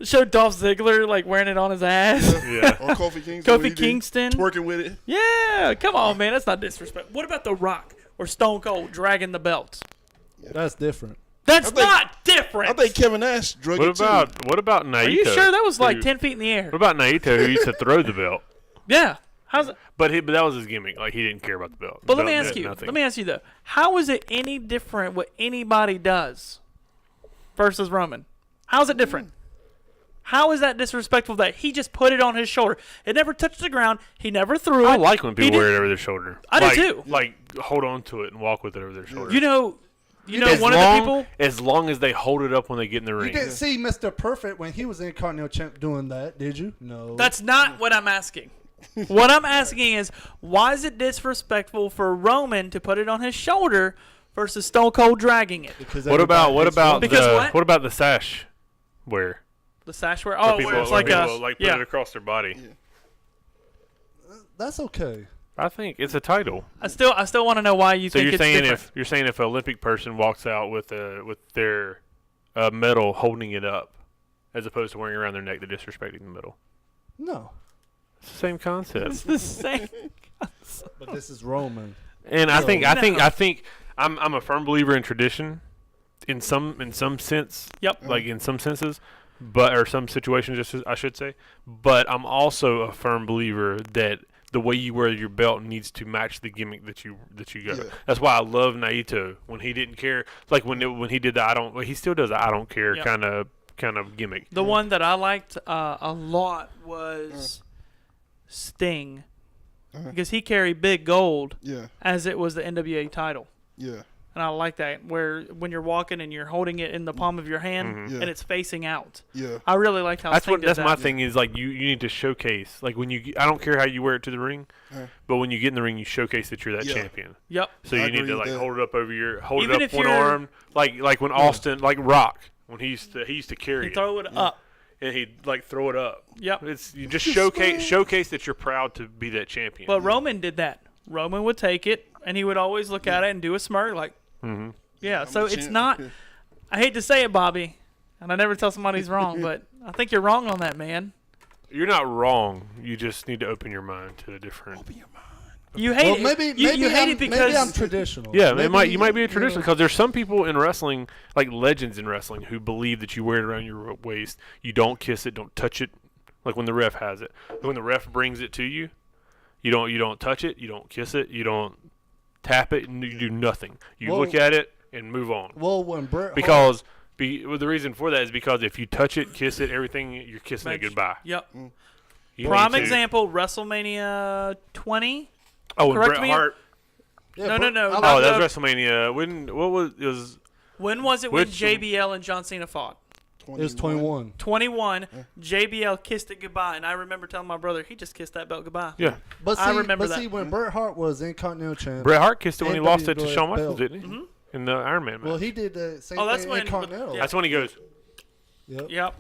showed Dolph Ziggler like wearing it on his ass. Yeah. Or Kofi Kingston. when Kofi he did Kingston. Twerking with it. Yeah, come on, man, that's not disrespect. What about The Rock or Stone Cold dragging the belts? That's different. That's I think- not different. I think Kevin Nash drug What it too. about Naito? Are you sure that was like who- 10 feet in the air? What about Naito who used to throw the belt? Yeah. How's it? But that was his gimmick. Like he didn't care about the belt. But The let me belt ask did you. nothing. Let me ask you though. How is it any different what anybody does versus Roman? How is it different? How is that disrespectful that he just put it on his shoulder? It never touched the ground. He never threw it. I like when He people wear did- it over their shoulder. I do Like- too. Like hold on to it and walk with it over their shoulder. You know as one long, of the people. as long as they hold it up when they get in the You ring. didn't see Mr. Perfect when he was in Continental Champ doing that, did you? No. That's not what I'm asking. What I'm asking is, why is it disrespectful for Roman to put it on his shoulder versus Stone Cold dragging it? because What about Because what? what about the sash wear? The sash wear. Where Oh, people, where it's where like people, a like put yeah. it across their body. That's okay. I think it's a title. I still want to know why you So think you're it's saying different. if you're saying if an Olympic person walks out with their medal holding it up, as opposed to wearing it around their neck, they're disrespecting the medal. No. It's the same concept. It's the same. But this is Roman. And I think No. I'm a firm believer in tradition, in some sense. Yep. Like in some senses, or some situations, I should say. But I'm also a firm believer that the way you wear your belt needs to match the gimmick that you go. Yeah. That's why I love Naito when he didn't care. Like when he did the he still does the I don't care Yep. kind of gimmick. The one that I liked a lot was Sting, because he carried big gold Yeah. as it was the NWA title. Yeah. And I like that, where when you're walking and you're holding it in the palm of your hand Yeah. and it's facing out. Yeah. I really liked how That's Sting what. did That's that. my thing. Is like you need to showcase. Like when you, I don't care how you wear it to the ring, but when you get in the ring, you showcase that you're that Yeah. champion. Yep. So I you need agree to with like that. hold it up over your, hold Even it if up one you're- arm, like when Austin, like Rock, when he used to carry You it, throw it up. and he'd like throw it up. Yep. It's you just showcase that you're proud to be that champion. But Roman did that. Roman would take it and he would always look at it and do a smirk like, yeah. So a it's champ. not. I hate to say it, Bobby, and I never tell somebody he's wrong, but I think you're wrong on that, man. You're not wrong. You just need to open your mind to a different. You hate Well, it. maybe you maybe hate I'm, it maybe I'm because traditional. Yeah, maybe, you might be a you traditionalist know, because there's some people in wrestling, like legends in wrestling, who believe that you wear it around your waist. You don't kiss it, don't touch it, like when the ref has it. When the ref brings it to you, you don't touch it, you don't kiss it, you don't tap it, and you do nothing. You Well- look at it and move on. Well, when Bret Hart, Because the reason for that is because if you touch it, kiss it, everything, you're kissing it Makes- goodbye. Yep. You Prime need to- example: WrestleMania 20. Oh, and correct Bret me- Hart. No, no, no. I Oh, like that Uh, was WrestleMania. What was it? Was When was it when Which- JBL and John Cena fought? It was 21. 21. JBL kissed it goodbye, and I remember telling my brother he just kissed that belt goodbye. yeah. But see, I remember that. when Bret Hart was Intercontinental champ, Bret Hart kissed it when he And lost it to WWF Shawn Michaels, belt. didn't he? In the Iron Man match. well, he did the same Oh, that's thing when- in Continental. yeah. That's when he goes. Yep.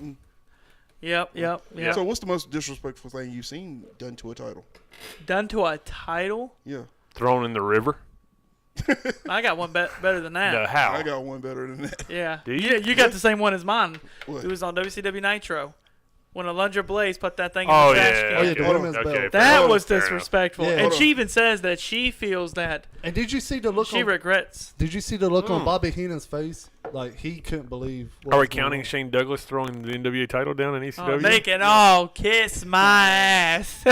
Yep. Yep. So what's the most disrespectful thing you've seen done to a title? Done to a title? Yeah. Thrown in the river. I got one better than that. No, how? I got one better than that. Yeah. Do you? Yeah, you got the same one as mine. What? It was on WCW Nitro. When Alundra Blaze put that thing in Oh the trash yeah. can. Oh, yeah, okay. the women's Okay, belt. fair That enough, was fair enough. disrespectful. Yeah. And Hold she on. even says that she feels that And did you see the look? she on, regrets. Did you see the look on Bobby Heenan's face? Like he couldn't believe. What Are we was going counting on. Shane Douglas throwing the NWA title down in Oh, ECW? they can all kiss my ass.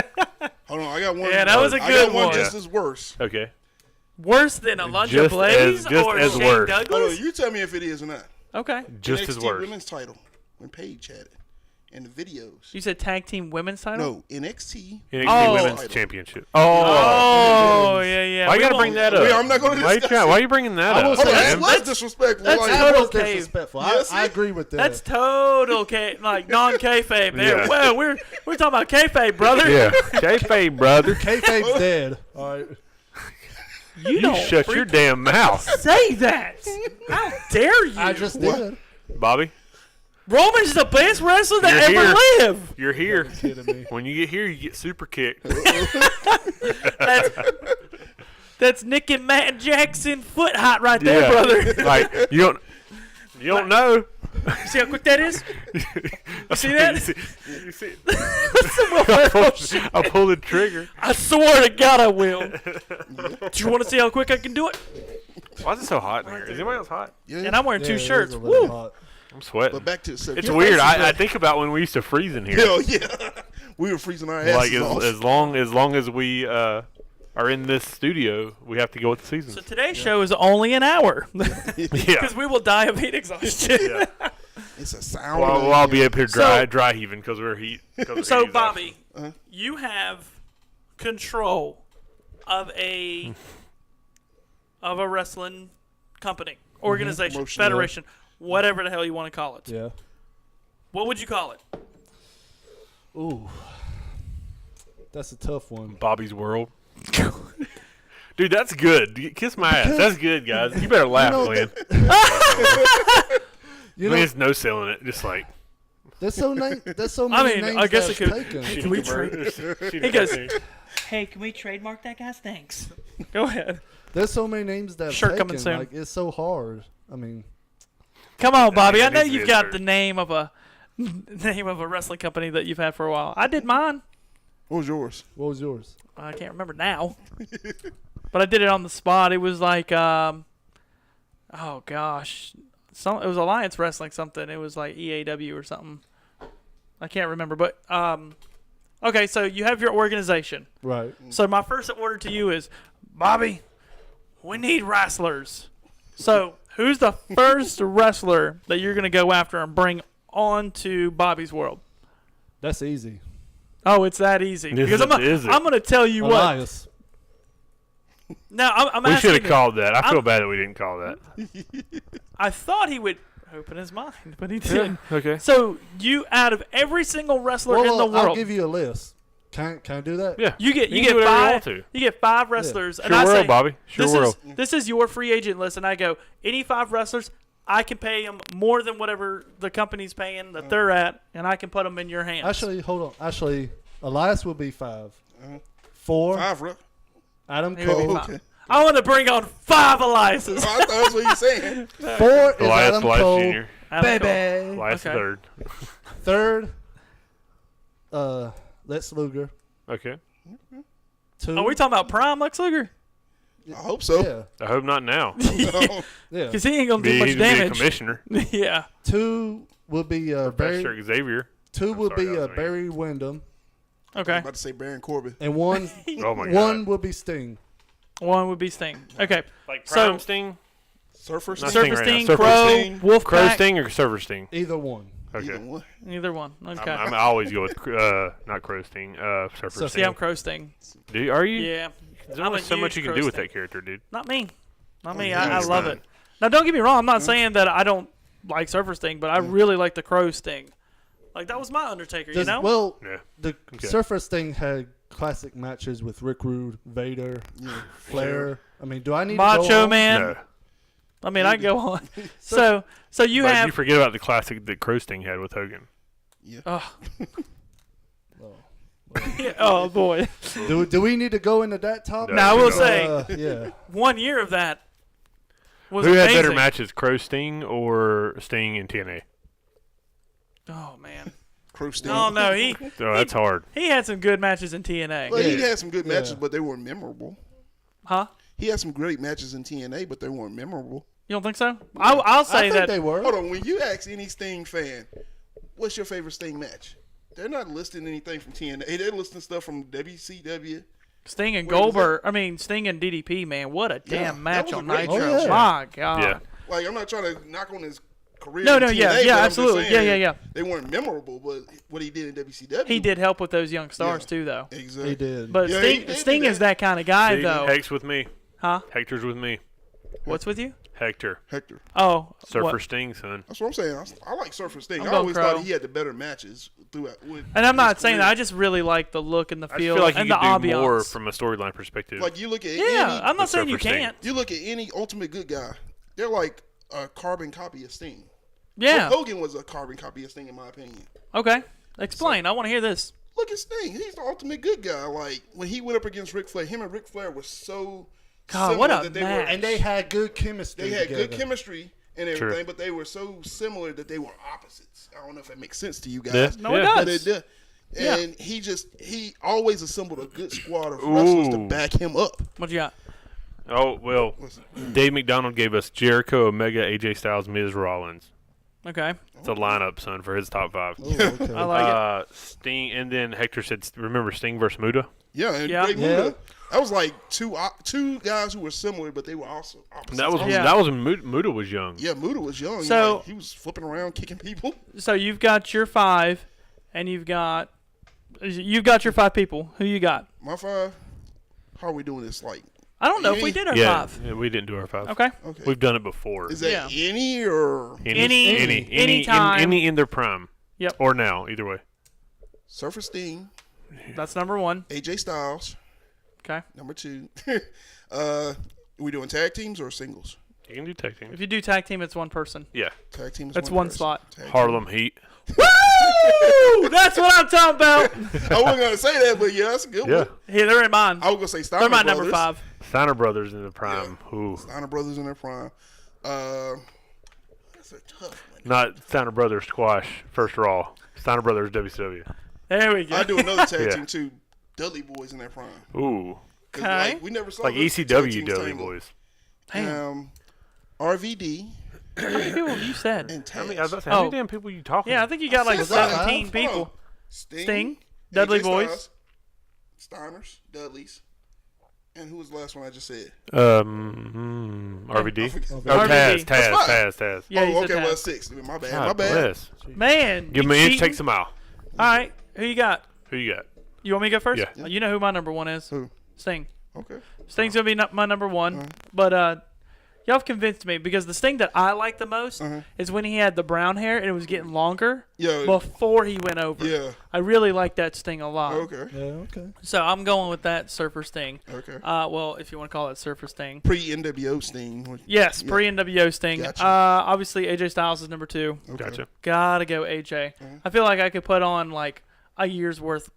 Hold on, I got one. Yeah, that was a I good got one one. just as worse. Okay. Worse than Alundra Just Blaze as- just or as Shane worse. Hold Douglas? on, you tell me if it is or not. Okay. Just NXT as worse. Women's title when Paige had it, and the videos. You said tag team women's title? No, NXT. NXT Oh. Women's Championship. Oh, yeah. Why you We gotta won't- bring that up? Wait, I'm not gonna Why you discuss trying- it. Why are you bringing that I will up? say Hold on, man? that's disrespectful. that's Like, total That was cave. disrespectful. Yes, I agree with that. That's total like non-kayfabe there. Yeah. Well, we're talking about kayfabe, brother. Yeah. Kayfabe, brother. Kayfabe's dead. All right. You don't Shut your damn mouth, say that. How dare you? I just What? did. Bobby. Roman's the best wrestler that You're ever here. lived. You're here. Kidding me. When you get here, you get super kicked. That's Nick and Matt Jackson foot hot right there, Yeah. brother. Like you don't know. You see how quick that is? You see that? You see, Some Will Ferrell shit. I pulled the trigger. I swear to God I will. Do you want to see how quick I can do it? Why is it so hot in here? Is anybody else hot? Yeah. And I'm wearing Yeah, two it is shirts. a little Woo! hot. I'm sweating. But back to the subject. It's weird. I think about when we used to freeze in here. Hell yeah. We were freezing our asses Like off. as long as we are in this studio, we have to go with the seasons. So today's show is only an hour Yeah. because we will die of heat exhaustion. Yeah. It's a sound. Well, I'll be up here So- dry heaving because we're heat. 'cause the So heat is off. Bobby, you have control of a wrestling company, organization, Promotion, federation, whatever the hell you want to call it. Yeah. What would you call it? Ooh. That's a tough one. Bobby's World. Dude, that's good. Kiss my ass. That's good, guys. You better laugh, know, Glenn. You Glen's know, no selling it. Just like there's so many I names mean, I guess that's it could- taken. Can we trade? He goes, hey, can we trademark that, guys? Thanks. Go ahead. There's so many names that Sure, taken. coming soon. Like it's so hard. I mean, Come on, Bobby. I know needs to be you've got insert. the name of a wrestling company that you've had for a while. I did mine. What was yours? what was yours? I can't remember now. but I did it on the spot. It was like, oh gosh, it was Alliance Wrestling something. It was like EAW or something. I can't remember, but okay. So you have your organization. Right. So my first order to you is, Bobby, we need wrestlers. So who's the first wrestler that you're gonna go after and bring on to Bobby's World? That's easy. Oh, it's that easy. Because I'm going to tell you what. Elias. Now, I'm We asking should have you, called that. I feel bad that we didn't call that. I thought he would open his mind, but he didn't. Okay. So, you, out of every single wrestler in the Well, world, I'll give you a list. Can I do that? Yeah. you get can do whatever five. you want You get five wrestlers, and Sure I world, say, Bobby. Sure world. this is your free agent list, and I go, any 5 wrestlers, I can pay them more than whatever the company's paying that they're at, and I can put them in your hands. Actually, hold on. Actually, Elias will be 5. 4. 5, bro. Adam He would be Cole. fine. I want to bring on 5 Eliases. I thought that's what you're saying. 4 is Elias Adam Cole. Jr. Adam Cole. Baby. Elias Okay. third. 3rd, Lex Luger. Okay. 2. Are we talking about Prime Lex Luger? I hope so. Yeah. I hope not now. Yeah. Because he ain't going to do He's much gonna be a damage. commissioner. Yeah. 2 will be Barry. Professor Xavier. 2 will sorry, be that was me. Barry Windham, Okay. I'm about to say Baron Corbin. and one Oh my god. one will be Sting. One would be Sting. Okay. Like So- Prime Sting, Surfer Not Sting. Sting Surfer right now. Sting, Surfer Crow, Sting. Wolfpack. Crow Sting, or Surfer Sting. Either one. Either Okay. one. Either one. Okay. I always go with not Crow Sting. Surfer So- Sting. See, I'm Crow Sting. Are you? Yeah. There's I'm only a so much huge you can Crow do with Sting. that character, dude. Not me. Not me. yeah, I it's love fine. it. Now, don't get me wrong. I'm not saying that I don't like Surfer Sting, but I really like the Crow Sting. Like, that was my Undertaker, you know? Well, Yeah. the Okay. Surfer Sting had classic matches with Rick Rude, Vader, Flair. I mean, do I need to Macho go on? Man. No. I mean, I can go on. So you But have. you forget about the classic that Crow Sting had with Hogan. Oh. Oh. Yeah, oh, boy. Do we need to go into that topic? No, Now, I will no. say, Yeah. 1 year of that was Who amazing. had better matches, Crow Sting or Sting in TNA? Oh, man. Crow Sting. Oh, no. He Oh, that's hard. he had some good matches in TNA. Well, he Yeah. had some good matches, Yeah. but they weren't memorable. Huh? He had some great matches in TNA, but they weren't memorable. You don't think so? I'll I say think that. they were. Hold on. When you ask any Sting fan, what's your favorite Sting match? They're not listing anything from TNA. They're listing stuff from WCW. Sting and Where was Goldberg. I mean, Sting and DDP, man. What a Yeah, damn match that was on a great Nitro. match. Oh, yeah. My God. Yeah. Like, I'm not trying to knock on his career. No, in no, TNA, yeah, but yeah, I'm just absolutely. saying Yeah. They weren't memorable, but what he did in WCW. He did help with those young stars, Yeah. too, though. Exactly. He did. But Yeah, he Sting, did do Sting is that kind of guy, See, though. Hector's with me. Huh? Hector's with me. What's with you? Hector. Hector. Oh. Surfer what? Sting, son. That's what I'm saying. I like Surfer Sting. I'm I going always Crow. thought he had the better matches throughout. And I'm not his saying career. that. I just really like the look and the I just feel, feel like you and the could do ambiance. more from a storyline perspective. Like you look at Yeah, I'm not with saying you Surfer Sting. can't. you look at any Ultimate Good guy. They're like a carbon copy of Sting. Yeah. Hogan was a carbon copy of Sting, in my opinion. Okay. Explain. I want to hear this. Look at Sting. He's the ultimate good guy. Like when he went up against Ric Flair, him and Ric Flair were so God, similar what a that they match. were. And they had good chemistry. They had good together. chemistry and Sure. everything, but they were so similar that they were opposites. I don't know if that makes sense to you Yeah. guys. No, it Yeah. does. But it did. Yeah. And he always assembled a good squad of wrestlers to Ooh. back him up. What you got? Oh, well, Dave McDonald gave us Jericho, Omega, AJ Styles, Miz, Rollins. Okay. It's a lineup, son, for his top 5. Oh, okay. I like it. Sting, and then Hector said, remember Sting versus Muda? Yeah, and Yeah. Great Yeah. Muta. That was like two guys who were similar, but they were also opposites. That was Yeah. that was when Muda was young. Yeah, Muta was young. So- Like, he was flipping around, kicking people. So you've got your 5, and you've got your 5 people. Who you got? My 5. How are we doing this? Like, I don't know if we did our Yeah, 5. yeah, we didn't do our 5. Okay. okay, We've done it before. is that Yeah. any or Anytime. any in their prime. Yep. Or now, either way. Surfer Sting, That's number 1. AJ Styles? Okay. Number 2. Are we doing tag teams or singles? You can do tag team. If you do tag team, it's one person. Yeah. Tag teams. That's one spot. Harlem Heat. Woo! That's what I'm talking about. I wasn't gonna say that, but yeah, that's a good Yeah. one. Here, they're in mine. I was gonna say Steiner They're my Brothers. number 5. Steiner Brothers in the prime. Ooh. Steiner Brothers in their prime. That's a tough one. Not Steiner Brothers Squash, first Raw. Steiner Brothers WCW. There we go. I do another tag Yeah. team too. Dudley Boys in their prime. Ooh. 'Cause, Okay. Like, we never saw Like the tag ECW teams Dudley tangle. Boys. Damn. RVD How many people you said? and How Taz. many, I was about to say, how many Oh. damn people you talking? Yeah, I think you got like I said 17 five. people. Hold on. Sting, Dudley AJ Boys. Styles, Steiners, Dudleys, and who was the last one I just said? RVD. I forget. Oh, RVD. Taz. Yeah, Oh, you said okay, well, Taz. 6. My bad. God My bad. bless. Man, Give you me an inch, cheating? takes a mile. All right, who you got? Who you got? You want me to go first? Yeah. You know who my number one is? Who? Sting. Okay. Sting's gonna be my number one, but y'all have convinced me because the Sting that I like the most is when he had the brown hair and it was getting longer Yeah. before he went over. Yeah. I really like that Sting a lot. Okay. Yeah, okay. So I'm going with that Surfer Sting. Okay. Well, if you want to call it Surfer Sting. Pre-NWO Sting. Yes, Yeah. pre-NWO Sting. Gotcha. Obviously AJ Styles is number 2. Okay. Gotcha. Gotta go AJ. I feel like I could put on like a year's worth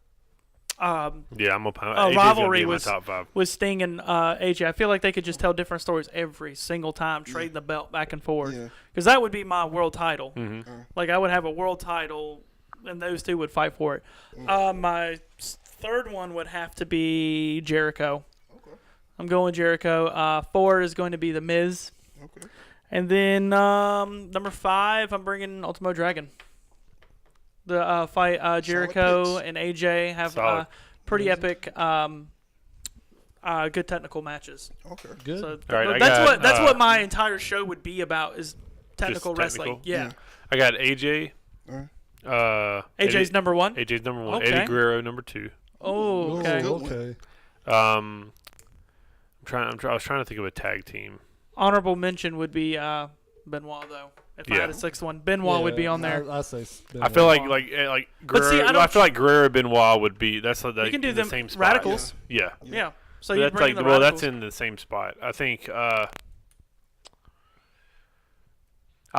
Yeah, I'm a rivalry in my was- top 5. with Sting and AJ. I feel like they could just tell different stories every single time, trade the belt back and forth. Yeah. Because that would be my world title. Mm-hmm. Like I would have a world title, and those two would fight for it. My third one would have to be Jericho. Okay. I'm going Jericho. 4 is going to be The Miz. Okay. And then number 5, I'm bringing Ultimo Dragon. The fight Jericho picks. and AJ have Solid. pretty epic, good technical matches. Okay. Good. So All right, I that's got, that's what my entire show would be about is technical Just wrestling. technical? Yeah. I got AJ. AJ's number 1. AJ's number 1. Okay. Eddie Guerrero number 2. Oh, okay. Good one. Okay. I was trying to think of a tag team. Honorable mention would be Benoit though. If I Yeah. had a 6th one, Benoit would be on there. I say. I feel like But see, Guerrero, I don't- I feel like Guerrero Benoit would be that's like You can do in the them same spot. radicals. Yeah. Yeah. So But you that's bring like the well radicals. that's in the same spot. I think I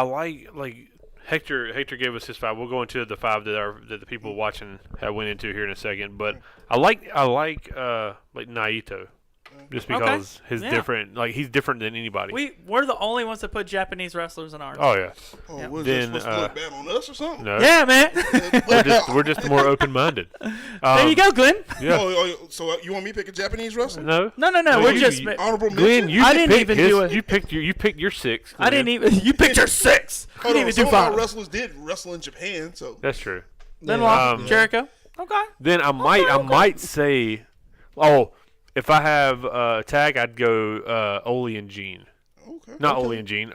like Hector gave us his 5. We'll go into the 5 that the people watching have went into here in a second. But I like Naito. Just because his Yeah. different, like he's different than anybody. We're the only ones that put Japanese wrestlers in ours. Oh yeah, Oh, Yeah. was Then, they supposed to look bad on us or something? no, Yeah, man. we're just more open-minded. There you go, Glenn. Yeah, So you want me to pick a Japanese wrestler? no, No, No, we're you- just. you- Honorable Glenn, mention? you I didn't picked even his, do it. You picked your 6. I didn't even. You picked your 6. You Hold didn't on, even some do of our 5. wrestlers did wrestle in Japan, so That's true. Benoit, Jericho. Okay. Then I might say, if I have a tag, I'd go Ole and Gene. okay. Not Ole and Gene.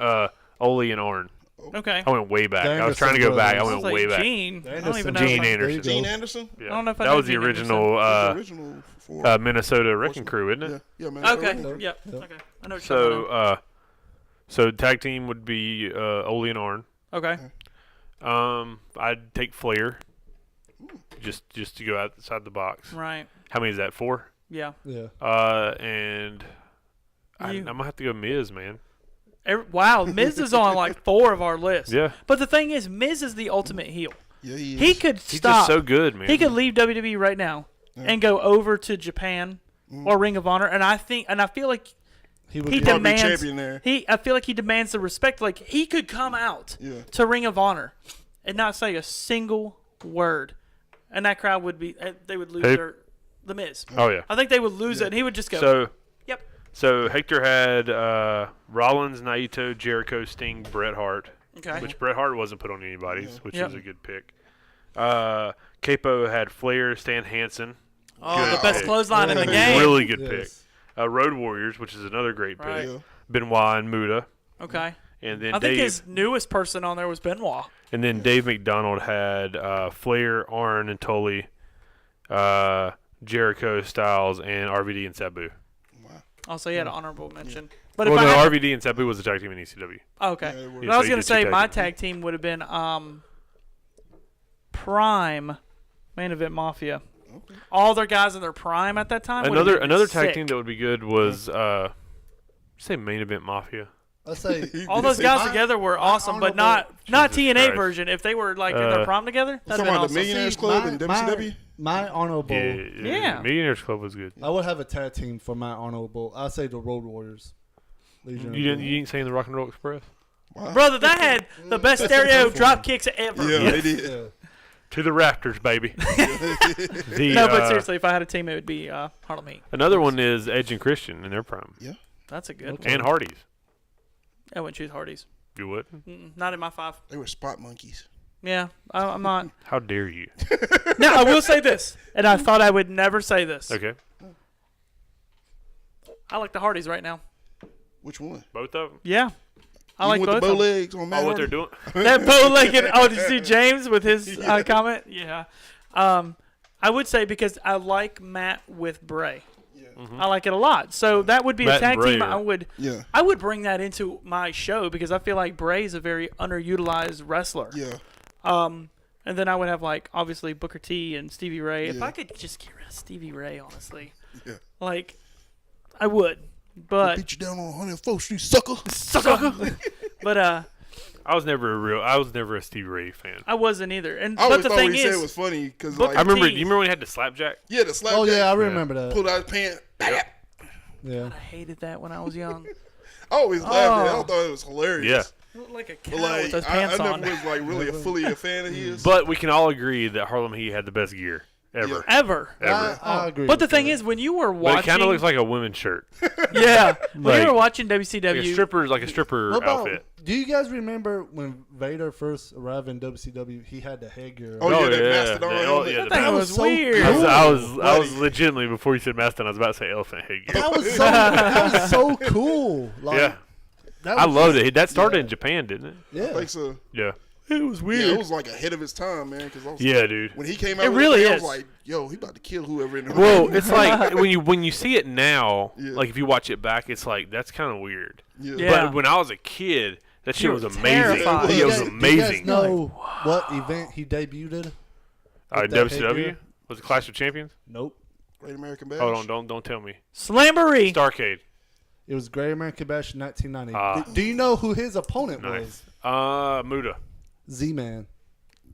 Ole and Arn. Okay. I went way back. The I was trying to go Anderson back. I brothers. went Sounds way like back. Gene. I don't Anderson. even know. Gene if I- Anderson. Gene Anderson? Yeah. I don't know if I that know was the Gene original The original for Minnesota Wrecking Crew, isn't it? yeah, man. Okay. Yep. Yep. Yep. Okay. I know what you're talking about. So tag team would be Ole and Arn. Okay. I'd take Flair. Just to go outside the box. Right. How many is that? 4. Yeah. Yeah. And I'm You- gonna have to go Miz, man. Wow, Miz is on like 4 of our list. Yeah, But the thing is, Miz is the ultimate heel. Yeah, he is. He could he's stop. just so good, man. He could leave WWE right now and go over to Japan or Ring of Honor, and I feel like He would he be Probably demands. champion there. I feel like he demands the respect. Like he could come out Yeah. to Ring of Honor and not say a single word, and that crowd would be. They would lose Who? the Miz. Oh yeah. I think they would lose it, and he would just go. So Yep. So Hector had Rollins, Naito, Jericho, Sting, Bret Hart. Okay. Which Bret Hart wasn't put on anybody's, which Yep. is a good pick. Capo had Flair, Stan Hansen. Oh, Good the best pick. clothesline in the game. Really good Yes. pick. Road Warriors, which is another great pick. Right. Yeah. Benoit and Muda. Okay. And then I think Dave his newest person on there was Benoit. and then Dave McDonald had Flair, Arn, and Tully, Jericho, Styles, and RVD and Sabu. Also, he had an honorable mention. But Well, if no, I had, RVD and Sabu was the tag team in ECW. okay. Yeah, they were. But I was so you gonna did two say tag my teams. tag team would have been Prime Main Event Mafia. All their guys in their prime at that time. would have been Another tag sick. team that would be good was say Main Event Mafia. I say All those guys together were awesome, but not Jesus TNA Christ. version. If they were like in their prom together, that'd Talking been about awesome. the Millionaires Club in my, WCW? my honorable. Yeah. Millionaires Club was good. I would have a tag team for my honorable. I say the Road Warriors. Legion of You didn't Doom. say in the Rock and Roll Express? Brother, that had the best stereo drop kicks ever. Yeah, they did. Yeah. To the Raptors, baby. No, but seriously, if I had a team, it would be Harlem Heat. Another one is Edge and Christian in their prime. Yeah. That's a good one. And Hardys. I wouldn't choose Hardy's. You wouldn't? Not in my 5. They were spot monkeys. Yeah, I'm not. How dare you? Now, I will say this, and I thought I would never say this. Okay. I like the Hardys right now. Which one? Both of them? Yeah. I like with both the bow of them. legs on Matt Oh, what Hardy? they're doing? That bow-legged. Oh, did you see James with his comment? Yeah. I would say because I like Matt with Bray. I like it a lot. So that would be Matt a tag and Bray team. are- I would bring that into my show because I feel like Bray is a very underutilized wrestler. Yeah. And then I would have like obviously Booker T and Stevie Ray. If Yeah. I could just get rid of Stevie Ray, honestly, Yeah. like I would. But Beat you down on 104th Street, sucker. but I was never a Stevie Ray fan. I wasn't either. And I always but the thought thing what he said is, was funny because Booker like I remember. T- You remember when he had the slapjack? yeah, the slap. Oh yeah, I jack, remember that. pulled out his pants. Yeah. I hated that when I was young. I always laughed at it. I Oh. thought it was hilarious. Yeah. Looked like a But cow like, with those I pants never on. was like really fully a fan of his. But we can all agree that Harlem Heat had the best gear ever. Ever. Ever. I agree. But the with thing that. is, when you were But watching, it kind of looks like a women's shirt. yeah, when Like- you were watching Like WCW, a stripper What about, outfit. do you guys remember when Vader first arrived in WCW? He had the headgear. oh yeah, that yeah. Mastodon. Oh, helmet. yeah, that thing That was was so weird. cool. I was legitimately before you said Mastodon, I was about to say elephant headgear. That was so cool. Like, Yeah, that I was loved just- it. That started yeah. in Japan, didn't it? I Yeah. think so. Yeah. It was Yeah, weird. it was like ahead of its time, man. Because Yeah, dude. when he came out, It with really thing, I is. was like, yo, he about to kill whoever in the Well, ring. it's like when you see it now, Yeah. like if you watch it back, it's like that's kind of weird. Yeah. But when I was a kid, that shit You was were amazing. terrified. It was Do you amazing. guys know what event he debuted? With that WCW headgear? was it Clash of Champions? Nope. Great American Bash. Hold on, don't tell me. Slamboree. Starcade. It was Great American Bash in 1990. Ah. Do you know who his opponent Nice. was? Muda. Z-Man.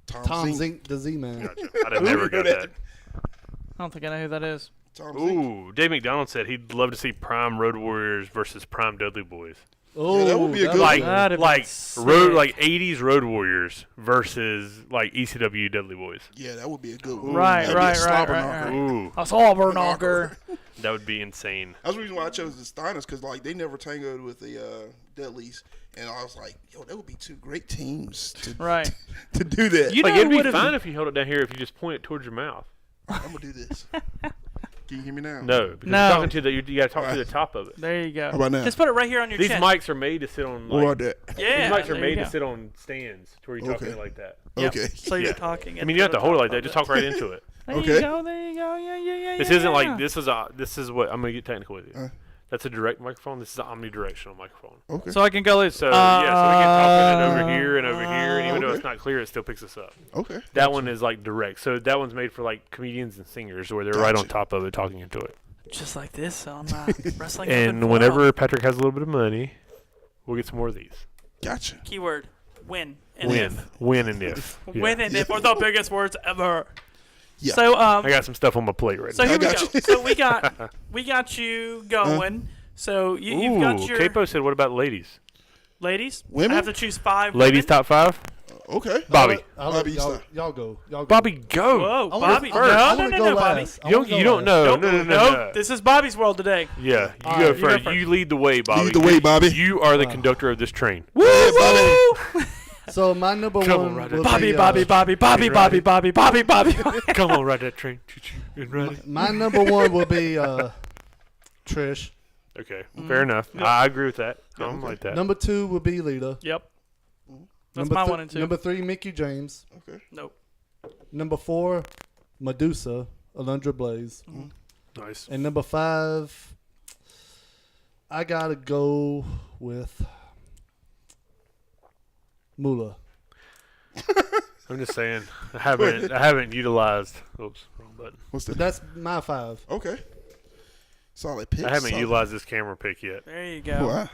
Tom Tom Zink. Zink, the Z-Man. Gotcha. I'd have never got that. I don't think I know who that is. Tom Zink. Ooh, Dave McDonald said he'd love to see Prime Road Warriors versus Prime Dudley Boys. Oh, that would be a good Like, one. That'd have like been sick. road, like 80s Road Warriors versus like ECW Dudley Boys. Yeah, that would be a good one. Right, That'd be a right, right, slobber right, knocker. right. Ooh, A slobber knocker. that would be insane. That's the reason why I chose the Steiners because like they never tangoed with the Dudleys, and I was like, yo, that would be two great teams to Right. to do that. You Like know it'd who be would've- fine if you held it down here if you just point it towards your mouth. I'm gonna do this. Can you hear me now? No, because No. you're talking to you got to talk to the top of it. There you go. How about now? Just put it right here on your These chin. mics are made to sit on. What Like, about that? Yeah. these mics are there made you to go. sit on stands to where you're talking Okay. like that. Yep. Okay. So you're Yeah. talking. I mean, you don't have to hold it like that. Just talk right into it. There Okay. you go. There you go. Yeah, yeah, yeah. This yeah, isn't yeah. like this is what I'm gonna get technical with you. Uh. That's a direct microphone. This is an omnidirectional microphone. Okay. So I can go this. So yeah, so we can talk it over here and over here, and even though Okay. it's not clear, it still picks us up. Okay. That one is like direct. So that one's made for like comedians and singers, where they're right on Gotcha. top of it, talking into it. Just like this on wrestling. And whenever Patrick has a little bit of money, we'll get some more of these. Gotcha. Keyword win. And Win, if. win, and if. Yeah. Win and if are the biggest words ever. Yeah. So I got some stuff on my plate right so now. here we got go. you. So we got you going. So you've got Ooh, your Capo said, "What about ladies? ladies. Women? I have to choose 5. Ladies women. top 5? Okay. Bobby, I'll let Bobby, y'all, stop. y'all go. Y'all go. Bobby, go! Whoa, I wanna- Bobby! I No, wanna- I no, wanna no, go no, Bobby. last. I You wanna don't, go you don't last. know. Nope, No, no, no, nope. no. This is Bobby's world today. Yeah, you All go right, you go first. first. You lead the way, Bobby. Lead the way, Bobby. You are the conductor of this train. Woo, woo! So my number Come on, one Ryder. will Bobby, be, Bobby, Bobby, Bobby, Get Bobby, ready. Bobby, Bobby, Bobby. Come on, ride that train. Choo-choo. Get ready. My number one will be Trish. Okay, fair enough. I agree with that. Yeah, I'm okay. like that. Number 2 will be Lita. Yep. That's Number my th- 1 and 2. Number 3, Mickey James. Okay. Nope. Number 4, Medusa, Alundra Blaze. Nice. And number 5, I gotta go with Moolah. I'm just saying. I haven't utilized. Oops, wrong button. What's But that? that's my 5. Okay. Solid pick. I haven't solid. utilized this camera pick yet. There you go. Wow.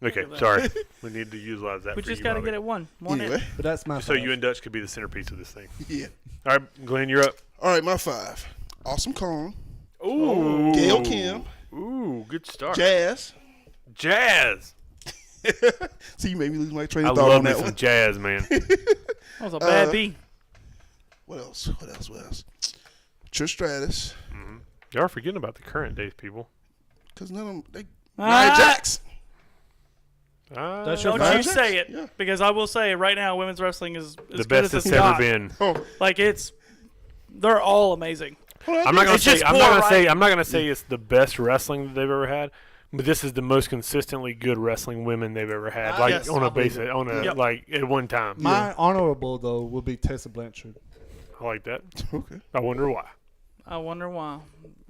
Okay, at that. sorry. We need to utilize that. We for just you, got to Bobby. get it one. One Anyway. in. But that's my So 5. you and Dutch could be the centerpiece of this thing. Yeah. All right, Glenn, you're up. All right, my 5. Awesome Kong. Ooh. Gail Kim. Ooh, good start. Jazz. Jazz. See, you made me lose my train I of thought love on me that some one. jazz, man. That was a bad B. What else? What else? What else? Trish Stratus. Y'all are forgetting about the current days, people. Because none of them, Nia Ah! Jax. That's your Don't you Jax? say it, Yeah. because I will say right now, women's wrestling is as the good best as it's it's ever got. been. Oh, Like they're all amazing. I'm not gonna It's say. just I'm poor not gonna say. writing. I'm not gonna say it's the best wrestling that they've ever had, but this is the most consistently good wrestling women they've ever had. Like Yes, on I a believe basis, it. on a Yep. like at one time. My honorable though would be Tessa Blanchard. I like that. okay. I wonder why. I wonder why.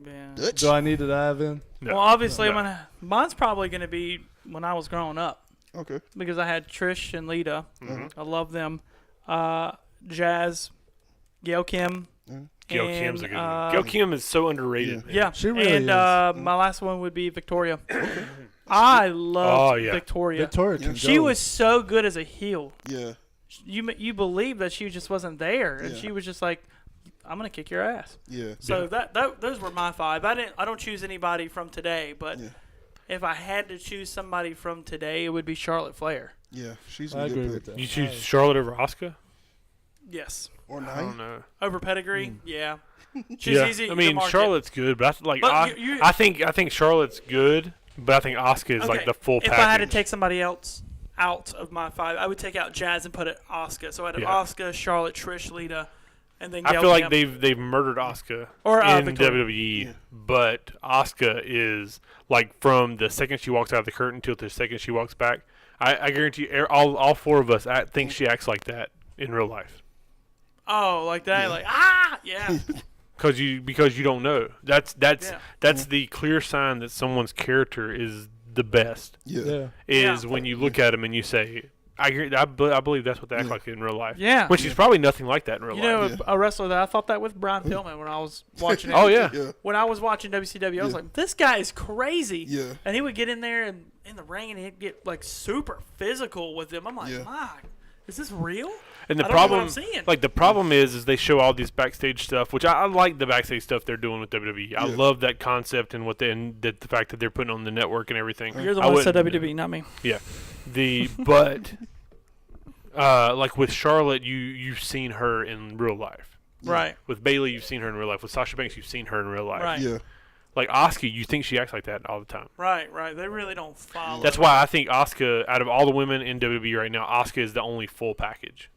Yeah. Dutch. Do I need to dive in? No. Well, obviously, No. mine's probably going to be when I was growing up, Okay. because I had Trish and Lita. Mhm. I love them. Jazz, Gail Kim. Gail and, Kim's a good one. Gail Kim is so underrated. Yeah, She really and is. my last one would be Victoria. I love Oh, yeah. Victoria. Victoria Yeah. can She go. was so good as a heel. Yeah. You believe that she just wasn't there, and Yeah. she was just like, "I'm gonna kick your ass." Yeah. So Yeah. that those were my five. I don't choose anybody from today, but Yeah. if I had to choose somebody from today, it would be Charlotte Flair. Yeah. She's a I good agree pick. with that. You choose Charlotte over Asuka? Yes, Or I don't Nia. know. over pedigree. Yeah, she's Yeah. easy. I to mean, market. Charlotte's good, but But I think Charlotte's good, but I think Asuka is like Okay, the full If package. I had to take somebody else out of my five, I would take out Jazz and put it Asuka. So I'd have Yeah. Asuka, Charlotte, Trish, Lita, and then I Gail feel like Kim. they've murdered Asuka Or, in Victoria. WWE, Yeah. but Asuka is like from the second she walks out of the curtain till the second she walks back. I guarantee you, all four of us think she acts like that in real life. Oh, like that, Yeah. like yeah. Because you don't know. That's Yeah. the clear sign that someone's character is the best. Yeah. Yeah. Is Yeah. when you look at them and you say, I believe that's what they act Yeah. like in real life. Yeah. When she's probably nothing like that in real You life. know, a wrestler that I thought that with Brian Pillman when I was watching it. Oh yeah. Yeah. When I was watching WCW, I was Yeah. like, this guy is crazy. Yeah. And he would get in there and in the ring and he'd get like super physical with them. I'm like, Yeah. my, is this real? And the I don't know what problem, I'm seeing. like the problem is they show all these backstage stuff, which I like the backstage stuff they're doing with WWE. I Yeah. love that concept and the fact that they're putting on the network and everything. You're the I one that said wouldn't- WWE, not me. Yeah, but like with Charlotte, you've seen her in real life. Yeah. Right. With Bayley, you've seen her in real life. With Sasha Banks, you've seen her in real life. Right. Yeah. Like Asuka, you think she acts like that all the time. Right. They really don't follow. That's why I think Asuka, out of all the women in WWE right now, Asuka is the only full package.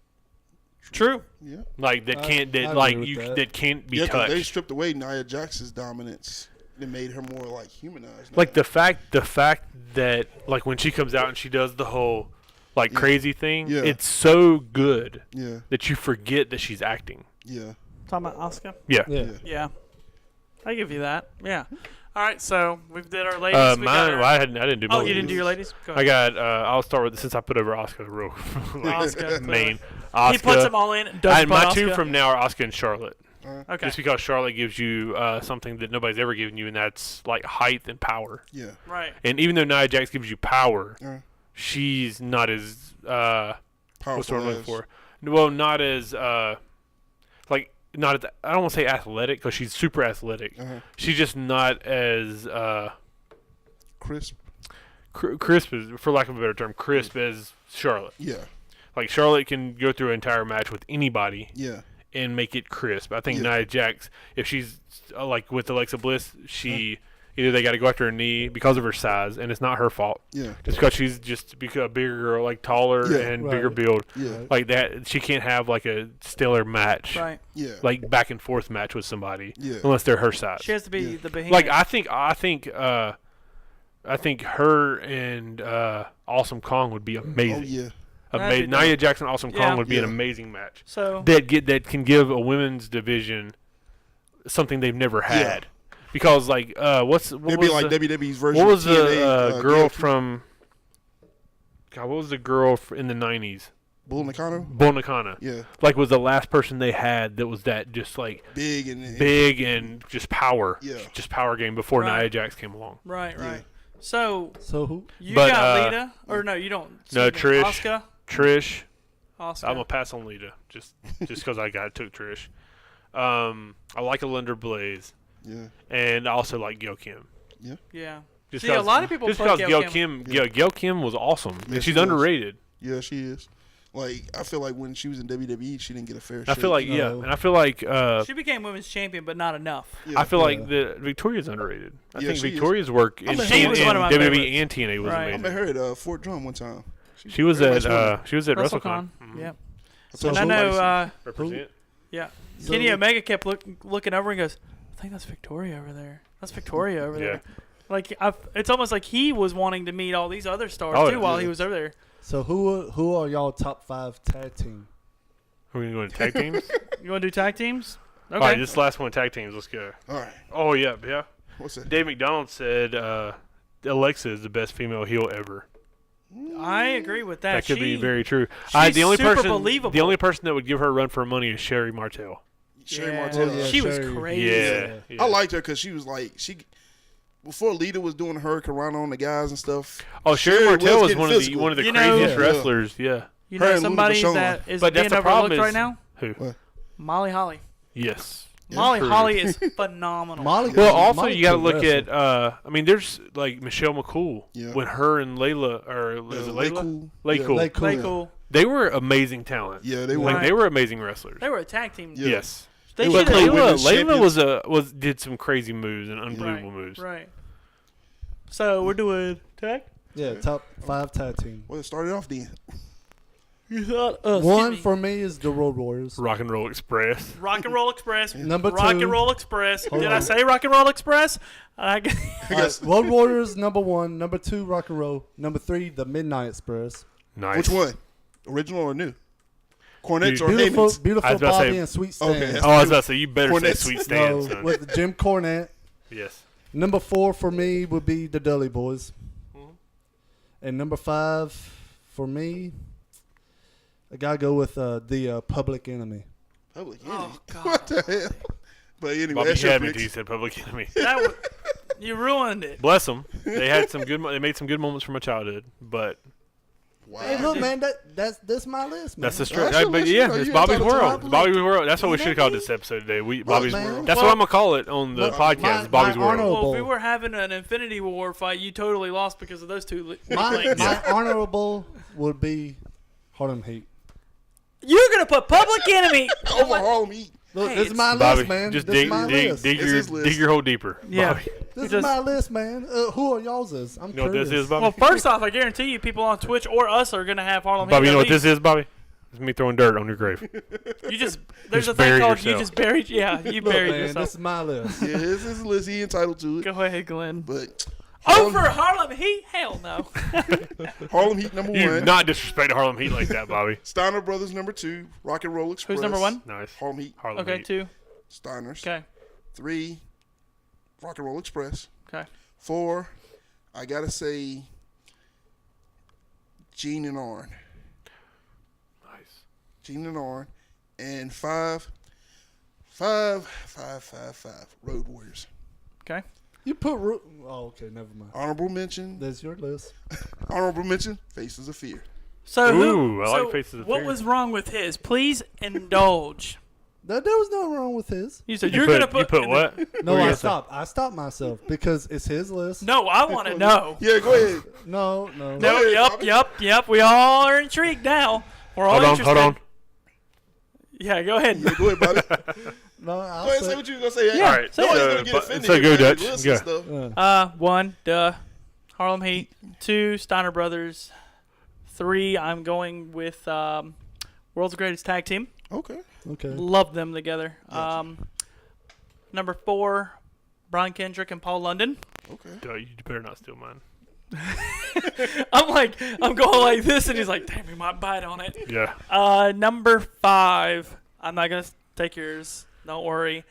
True. Yeah. Like that I- can't I that agree like with you that. that can't be Yeah, 'cause they touched. stripped away Nia Jax's dominance. They made her more like humanized. Like the fact that like when she comes out and she does the whole like Yeah. crazy thing, Yeah. it's so good Yeah. that you forget that she's acting. Yeah. Talking about Asuka. Yeah. Yeah. Yeah. I give you that. Yeah. All right. So we've did our ladies. We got Mine. our- Well, I didn't do. oh, mine. you didn't do your ladies? Go I ahead. got. I'll start with since I put over Asuka real Asuka. main. He puts Asuka. them all in. Does My put two Asuka. from now are Asuka and Charlotte. Okay. Just because Charlotte gives you something that nobody's ever given you, and that's like height and power. Yeah. Right. And even though Nia Jax gives you power, Uh, she's not as powerful. what's the word I'm looking as- for? Well, not as like not as, I don't want to say athletic because she's super athletic. Uh-huh. She's just not as Crisp. crisp as, for lack of a better term, crisp as Charlotte. Yeah. Like Charlotte can go through an entire match with anybody Yeah. and make it crisp. I think Yeah. Nia Jax, if she's like with Alexa Bliss, she either they got to go after her knee because of her size, and it's not her fault. Yeah. Just because she's just a bigger girl, like taller Yeah. and Right. bigger build, Yeah. like that, she can't have like a stellar match, Right. Yeah. like back and forth match with somebody, Yeah. unless they're her size. She has to be Yeah. the behemoth. Like I think her and Awesome Kong would be amazing. Oh yeah. That'd be Nia dope. Jackson, Awesome Yeah. Kong would be an Yeah. amazing match. So That can give a women's division something they've never had. Because like what It'd be was like the, WWE's version. what was of TNA, the girl Guillotine. from God, what was the girl in the 90s? Bull Nakano? Bull Nakano. Yeah. Like was the last person they had that was that just like Big and big and just power. Yeah. Just power game before Right. Nia Jax came along. right. Yeah. So So who? you But, got Lita, or no? You don't. no, excuse me, Trish. Trish. Asuka. I'm gonna pass on Lita just because I took Trish. I like Alinda Blaze, Yeah. and I also like Gail Kim. Yeah. Just See, a 'cause- lot of people just put because Gail Gail Kim. Kim, Gail Kim was awesome, Yeah, and she she's was. underrated. Yeah, she is. Like, I feel like when she was in WWE, she didn't get a fair shake. I feel like No. and I feel like She became women's champion, but not enough. Yeah. I feel Yeah. like the Victoria's underrated. I Yeah, think she is. Victoria's work in, She was one of my WWE favorites. and TNA was Right. I amazing. met her at Fort Drum one time. She was very at nice woman. WrestleCon. Yep. So And I who- know, Represent. yeah. So- Kenny Omega kept looking over and goes, I think that's Victoria over there. That's Victoria over Yeah. there. Like, it's almost like he was wanting to meet all these other stars, Oh, too, yeah. while he was over there. So who are y'all top 5 tag team? We're gonna go into tag teams. You want to do tag teams? Okay. All right, this last one tag teams. Let's go. All right. Oh yeah. What's that? Dave McDonald said Alexa is the best female heel ever. I agree with that. That could be She- very true. she's The only super person, believable. the only person that would give her a run for her money is Sherry Martel. Sherry Yeah. Martel. Oh, yeah. She was Sherry. crazy. Yeah. I liked her because she was like before Lita was doing her Hurricane on the guys and stuff. Oh, Sherry Sherry Martel was was getting one of the You know- craziest Yeah. wrestlers. Yeah. You Her know and Luna somebody Vachon. that is But that's being the problem overlooked right is- now? Who? What? Molly Holly. Yes. Molly True. Holly is phenomenal. Molly. Well, also Molly you got to could look wrestle. at. I mean, there's like Michelle McCool. Yeah. When her and Layla, or is it Layla? Cool. Laycool. Lay Cool. Play cool. They were amazing talent. Yeah, they were. Like Right. they were amazing wrestlers. They were a tag team. Yeah. Yes. They They But were should playing women's Layla champions. did some crazy moves and unbelievable right, moves. Right. So we're doing tag? Yeah, top 5 tag team. Well, it started off then. You thought us. One for me is the Road Warriors. Rock and Roll Express. Rock and Roll Express. Number Rock 2. and Roll Express. Hold Did I on. say Rock and Roll Express? I g- Road Warriors number 1, number 2 Rock and Roll, number 3 the Midnight Express. Nice. Which one? Original or new? Cornettes Dude, or Beautiful, Heyman's? I beautiful was about to Bobby say- and Sweet Okay, Stan. that's- Oh, I was about to say you better say Cornette's- Sweet Stan, son. with Jim Cornette. Yes. Number 4 for me would be the Dudley Boys. And number 5 for me, I gotta go with the Public Enemy. Public Oh, Enemy. God. What the hell? But anyway, Bobby that's your had me picks. till you said Public Enemy. That was, you ruined it. Bless them. They had some good. They made some good moments from my childhood, but Wow. Hey, look, man, that's my list, man. that's the That's straight. your But list, yeah, you know, it's you Bobby's entitled to World. it. It's Bobby's World. That's what we should have called this episode today. Bobby's man. World. That's what I'm gonna call it on the Well, podcast. Is Bobby's my World. honorable- Well, if we were having an Infinity War fight, you totally lost because of those two my links. my honorable would be Harlem Heat. You're going to put Public Enemy. Over Harlem Heat. Look, Hey, this is my Bobby, list, man. just this dig, is my dig, list. dig It's your his list. dig your hole deeper. Yeah. Bobby. This is just- my list, man. Who are y'all's is? I'm You know what curious. this is, Bobby? Well, first off, I guarantee you people on Twitch or us are going to have Harlem Bobby, Heat you know at what this least. is, Bobby? It's me throwing dirt on your grave. You just, there's Just a thing bury called you yourself. just buried, yeah, you Look, buried man, yourself. this is my list. Yeah, this is list. He entitled to it. Go ahead, Glenn. But Over Harlem Heat? Hell no. Harlem Heat number You do 1. not disrespect Harlem Heat like that, Bobby. Steiner Brothers number 2. Rock and Roll Express. Who's number 1? Nice. Harlem Heat. Harlem Okay, Heat. 2. Steiners. Okay, 3. Rock and Roll Express. okay. 4. I gotta say Gene and Arn. Nice. Gene and Arn. And 5. Road Warriors. Okay. You put. Oh, okay, never mind. Honorable mention. There's your list. Honorable mention. Faces of Fear. So Ooh, I like so Faces of what Fear. was wrong with his? Please indulge. There was nothing wrong with his. You said You you're put, gonna put. you put what? No, What were you I gonna say? stopped. I stopped myself because it's his list. No, I want to know. Yeah, go ahead. No. No, ahead, yep, Bobby. yep. We all are intrigued now. We're all Hold on, interested. hold on. Yeah, go ahead. Yeah, go ahead, Bobby. No, Go I'll ahead, say say. what you were gonna say. Yeah, All right, say Nobody's so, gonna get offended. so go here by Dutch. your list Go. and stuff. 1, Harlem Heat. 2, Steiner Brothers. 3, I'm going with World's Greatest Tag Team. Okay. Okay. Love them together. Gotcha. Number 4, Brian Kendrick and Paul London. Okay. Duh, you better not steal mine. I'm going like this, and he's like, damn, we might bite on it. Yeah. Number 5, I'm not going to take yours. Don't worry.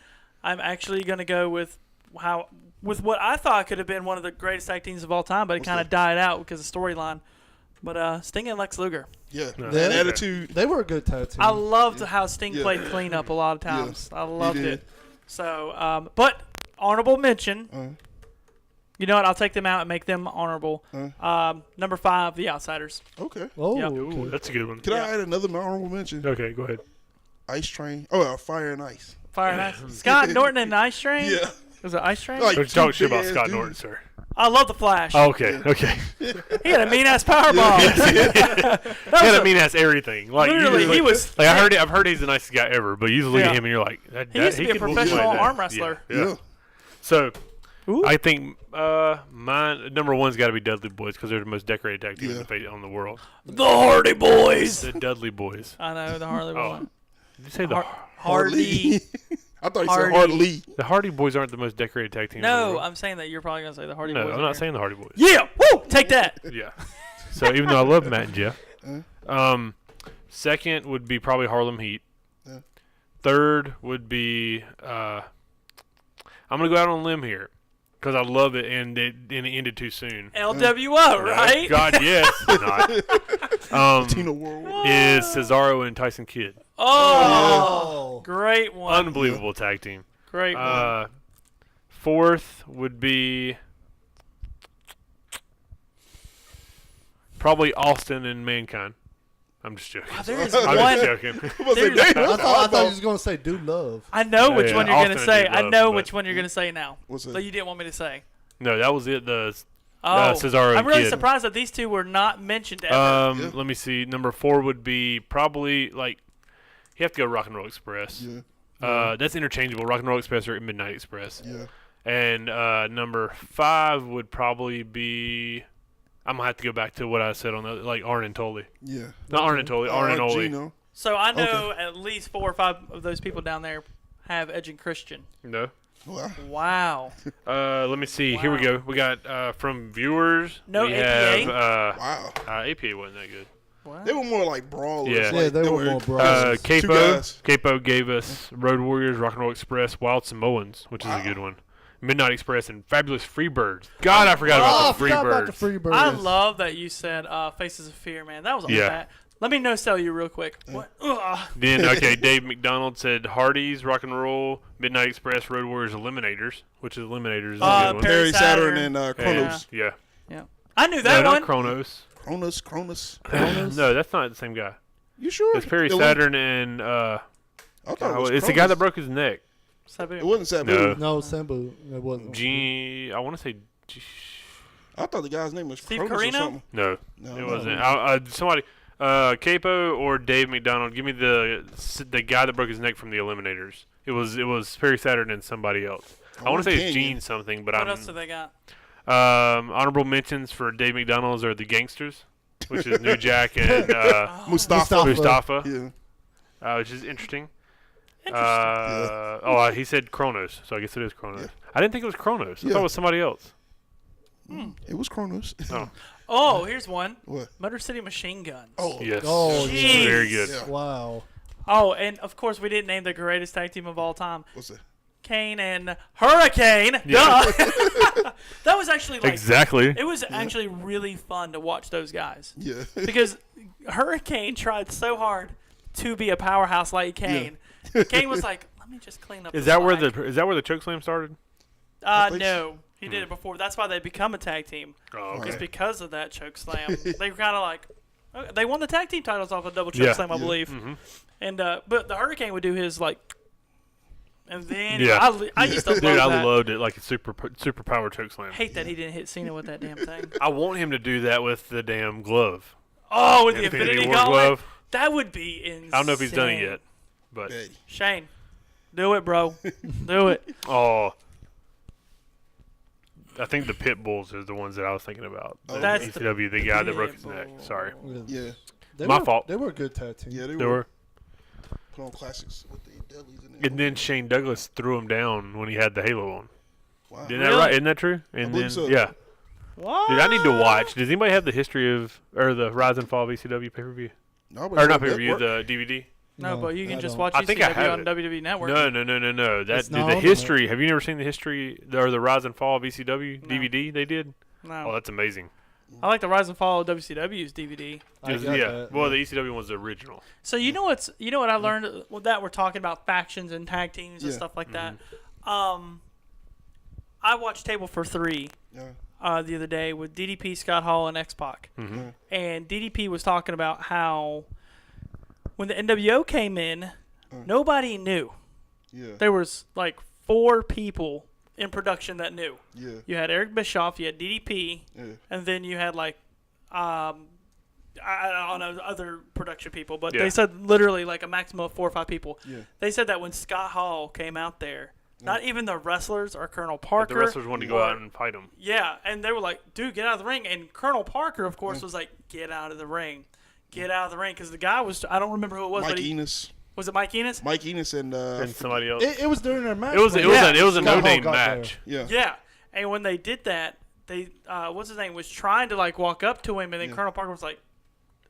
I'm actually going to go with what I thought could have been one of the greatest tag teams of all time, but it What's kind of that? died out because of storyline. But Sting and Lex Luger. Yeah. No, That okay. attitude. They were a good tag team. I loved how Sting Yeah. played cleanup a lot of times. I loved did. it. So, but honorable mention. You know what? I'll take them out and make them honorable. Number 5, The Outsiders. Okay. Oh, Yep. Ooh, okay. that's a good one. Can Yeah. I add another honorable mention? Okay, go ahead. Ice Train. Oh, Fire and Ice. Fire and Ice. Scott Norton and Ice Train? Yeah. Was it Ice Train? Like Don't two talk shit about big-ass Scott dudes. Norton, sir. I love the Flash. Oh, okay. He had a mean ass power bomb. He had a mean ass everything. Like Literally, usually, he was. Like I've heard he's the nicest guy ever, but you look at him and you're like, He used to be a could professional play that. arm wrestler. Yeah. So, Ooh. I think mine number one's got to be Dudley Boys because they're the most decorated tag team on the world. The Hardy Boys. The Dudley Boys. I know the Harley Boys. Did you say the Hardy. I thought you Hardy. said Harley. the Hardy Boys aren't the most decorated tag team? in the No, world? I'm saying that you're probably gonna say the Hardy No, Boys. I'm not saying the Hardy Boys. Yeah. Woo. Take that. Yeah. So even though I love Matt and Jeff, second would be probably Harlem Heat. Yeah. Third would be I'm gonna go out on a limb here because I love it and it ended too soon. LWO, right? God, yes. Not. Latino World. Is Cesaro and Tyson Kidd. Oh, great one. Unbelievable tag team. Great one. Fourth would be probably Austin and Mankind. I'm just joking. There is I'm one. just joking. I was like, There's- damn, I thought you was gonna say Dude Love. I know which Yeah, one you're Austin gonna say. did I love, know but- which one you're gonna say now. What's that? But you didn't want me to say. No, that was it. The I'm Cesaro and really Kidd. surprised that these two were not mentioned ever. Yeah. Let me see. Number 4 would be probably like you have to go Rock and Roll Express. Yeah. That's interchangeable. Rock and Roll Express or Midnight Express. Yeah. And number 5 would probably be. I'm gonna have to go back to what I said on the like Arn and Tully. Yeah. Not Arn and Tully. Arn and Ole. Gino. So I know at least 4 or 5 of those people down there have Edge and Christian. No. Wow. Wow. Let me see. Here we Wow. go. We got from viewers. No we APA? Have, Wow. APA wasn't that good. What? They were more like brawlers. Yeah. Like, They were more brawlers. Two Capo. guys. Capo gave us Road Warriors, Rock and Roll Express, Wild Samoans, which is Wow. a good one. Midnight Express and Fabulous Freebirds. God, I forgot Oh, about I the forgot about the Freebirds. Freebirds. I love that you said Faces of Fear, man. That was all Yeah. that. Let me no sell you real quick. What? Ugh. Then Dave McDonald said Hardy's, Rock and Roll, Midnight Express, Road Warriors, Eliminators, which is Eliminators is a good one. Perry Saturn Saturn. and Kronos. Yeah. Yeah. I knew No, that not one. Kronos. Kronos. No, that's not the same guy. You sure? It's Perry It was- Saturn and I thought it was it's the guy that Kronos. broke his neck. Sabu. It wasn't Sabu. No. No, Sambu. It wasn't. I want to say. I thought the guy's name was Steve Kronos or Carino? something. No, No, it no. wasn't. Somebody, Capo or Dave McDonald. Give me the guy that broke his neck from the Eliminators. It was Perry Saturn and somebody else. I want to say it's Canyon. Gene something, but What I'm. else do they got? Honorable mentions for Dave McDonald's are the Gangsters, which is New Jack and Mustafa. Mustafa, Yeah. which is interesting. Interesting. He said Kronos, so I guess it is Kronos. I didn't think it was Kronos. I Yeah. thought it was somebody else. It was Kronos. Oh, Oh, here's one. What? Motor City Machine Guns. Oh. yes. Oh, Jeez. Very good. Yeah. Wow. Oh, and of course we didn't name the greatest tag team of all time. What's that? Kane and Hurricane. Yeah. Duh. That was actually like Exactly. it was actually really fun to watch those guys Yeah. because Hurricane tried so hard to be a powerhouse like Kane. Kane was like, "Let me just clean up." Is the that where slack." the chokeslam started? think No, he did it before. That's why they become a tag team. Oh, It's okay. because of that choke slam. They were kind of like, they won the tag team titles off a double choke Yeah. slam, I believe. Mhm. And but the Hurricane would do his like, and then Yeah. I used to love Dude, I that. loved it like a super power chokeslam. Hate that he didn't hit Cena with that damn thing. I want him to do that with the damn glove. Oh, with the Infinity Infinity War Gauntlet, glove. that would be insane. I don't know if he's done it yet, but Hey. Shane, do it, bro. Do it. oh, I think the Pit Bulls is the ones that I was thinking about. The That's the ECW, the guy that broke his Pit neck. Bull. Sorry, Yeah. They My were, fault. They were a good tag team. Yeah, they were. put on classics with the delis in it. And then Shane Douglas threw him down when he had the halo on. Wow. Isn't that Really? right? Isn't that true? And believe then so. yeah, What? dude, I need to watch. Does anybody have the history of or the Rise and Fall of ECW pay per view? No, but Or it's not on pay per view, network. the DVD. No, No, but you I can just don't. watch I think I ECW have on it. WWE Network. No. That It's dude, not the on history. Have you never seen the history or the Rise and Fall of ECW No. DVD they did? No. Oh, that's amazing. I like the Rise and Fall of WCW's DVD. I got Yeah. that. Well, the ECW was the original. So you know what I learned with that we're talking about factions and tag teams and Yeah. stuff like that. I watched Table for Three Yeah. the other day with DDP, Scott Hall, and X Pac, Mhm. and DDP was talking about how when the NWO came in, nobody knew. Yeah. There was like 4 people in production that knew. Yeah. You had Eric Bischoff, you had DDP, Yeah. and then you had like, I don't know, other production people, but Yeah. they said literally like a maximum of 4 or 5 people. Yeah. They said that when Scott Hall came out there, not even the wrestlers or Colonel But Parker. the wrestlers wanted to go out and fight him. Yeah, and they were like, dude, get out of the ring. And Colonel Parker, of course, was like, get out of the ring. Get out of the ring. Because the guy was, I don't remember who it was. Mike but Enos. Was it Mike Enos? Mike Enos and Somebody else. It was during their match. It was when it was a Scott no Hall name got there. match. yeah. Yeah. And when they did that, they, what's his name, was trying to like walk up to him. And then Yeah. Colonel Parker was like,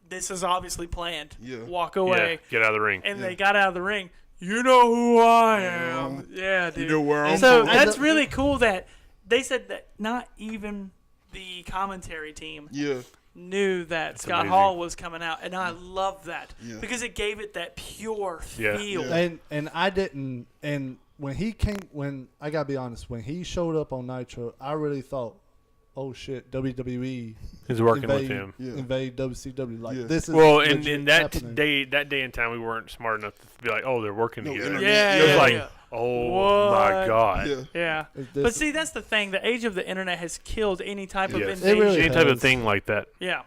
this is obviously planned. Yeah. Walk Yeah, away. get out of the ring. And Yeah. they got out of the ring. You know who I am. Yeah, dude. You know where I'm So from. that's really cool that they said that not even the commentary team Yeah. knew that Scott amazing. Hall was coming out, and I love that Yeah. because it gave it that pure Yeah. feel. Yeah. And I didn't. And when he came, when I gotta be honest, when he showed up on Nitro, I really thought, oh shit, WWE He's working with invade, him. Yeah. invade WCW. Like Yeah. this is Well, legit in that happening. day and time, we weren't smart enough to be like, oh, they're working No, together. internet. Yeah, It was yeah, like, yeah. oh my What? god. Yeah. Yeah. It's But this- see, that's the thing. The age of the internet has killed any type of Yes. It invasion. really Any type of has. thing like that. Yeah.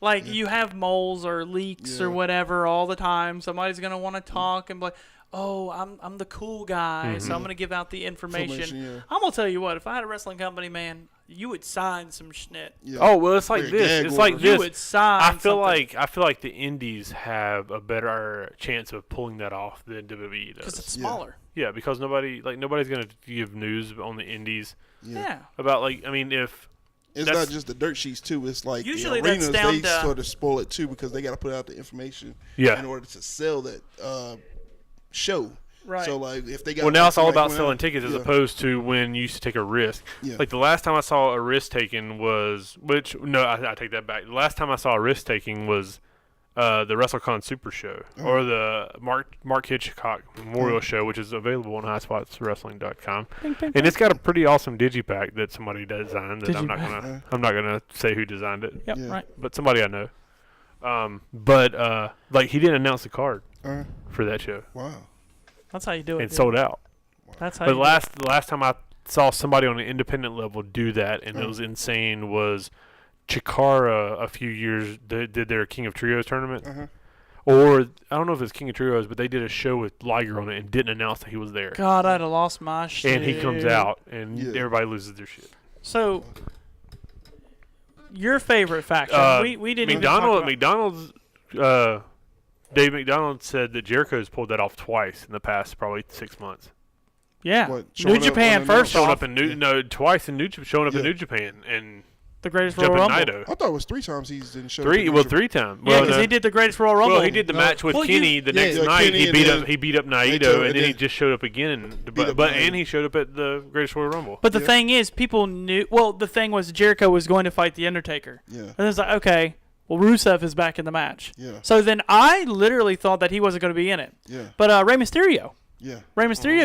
Like you have moles or leaks or Yeah. whatever all the time. Somebody's gonna want to talk and be like, "Oh, I'm the cool guy, so I'm gonna give out the information." Information, yeah. I'm gonna tell you what. If I had a wrestling company, man, you would sign some schnit. Yeah. Oh well, it's like Like a this. gag It's like order. You this. would sign. I feel something. like the indies have a better chance of pulling that off than WWE because does. it's Yeah. smaller. Yeah, because nobody's gonna give news on the indies Yeah. about like I mean if It's That's- not just the dirt sheets too. It's like Usually the that's arenas. down They to- sort of spoil it too because they got to put out the information Yeah. in order to sell that show. Right. So like if they got well now it's all somebody about going selling out- tickets as yeah. opposed to when you used to take a risk. Yeah. Like the last time I saw a risk taken was I take that back. The last time I saw a risk taking was the WrestleCon Super Show or the Mark Hitchcock Memorial Show, which is available on highspotswrestling.com, and it's got a pretty awesome digipack that somebody designed. That I'm not gonna say who designed it, Yep. Yeah. Right. but somebody I know. But like he didn't announce the card for that show. Wow. That's how you do it. It dude. sold out. That's how. But you the last time I saw somebody on an independent level do that, and it was insane, was Chikara a few years did their King of Trios tournament. Or I don't know if it's King of Trios, but they did a show with Liger on it and didn't announce that he was there. God, I'd have lost my shit. And he comes out and Yeah. everybody loses their shit. So, your favorite faction? We didn't even talk about. McDonald's Dave McDonald said that Jericho's pulled that off twice in the past probably 6 months. Yeah. What, New showing up Japan on first Showing off. up in twice in showing up in Yeah. New Japan and The Greatest Royal jumping Rumble. Naito. I thought it was 3 times he's didn't show. Three times. Yeah, because he did the Greatest Royal Rumble. Well, he did the match with Well, Kenny the next yeah, night. Kenny and then He beat up Naito, Naito, and and then he then just showed up again. beat up Naito. And he showed up at the Greatest Royal Rumble. But the Yeah. thing is, people knew. Well, the thing was Jericho was going to fight the Undertaker, Yeah. and it's like, okay, well, Rusev is back in the match. Yeah. So then I literally thought that he wasn't going to be in it. Yeah. But Rey Mysterio Yeah.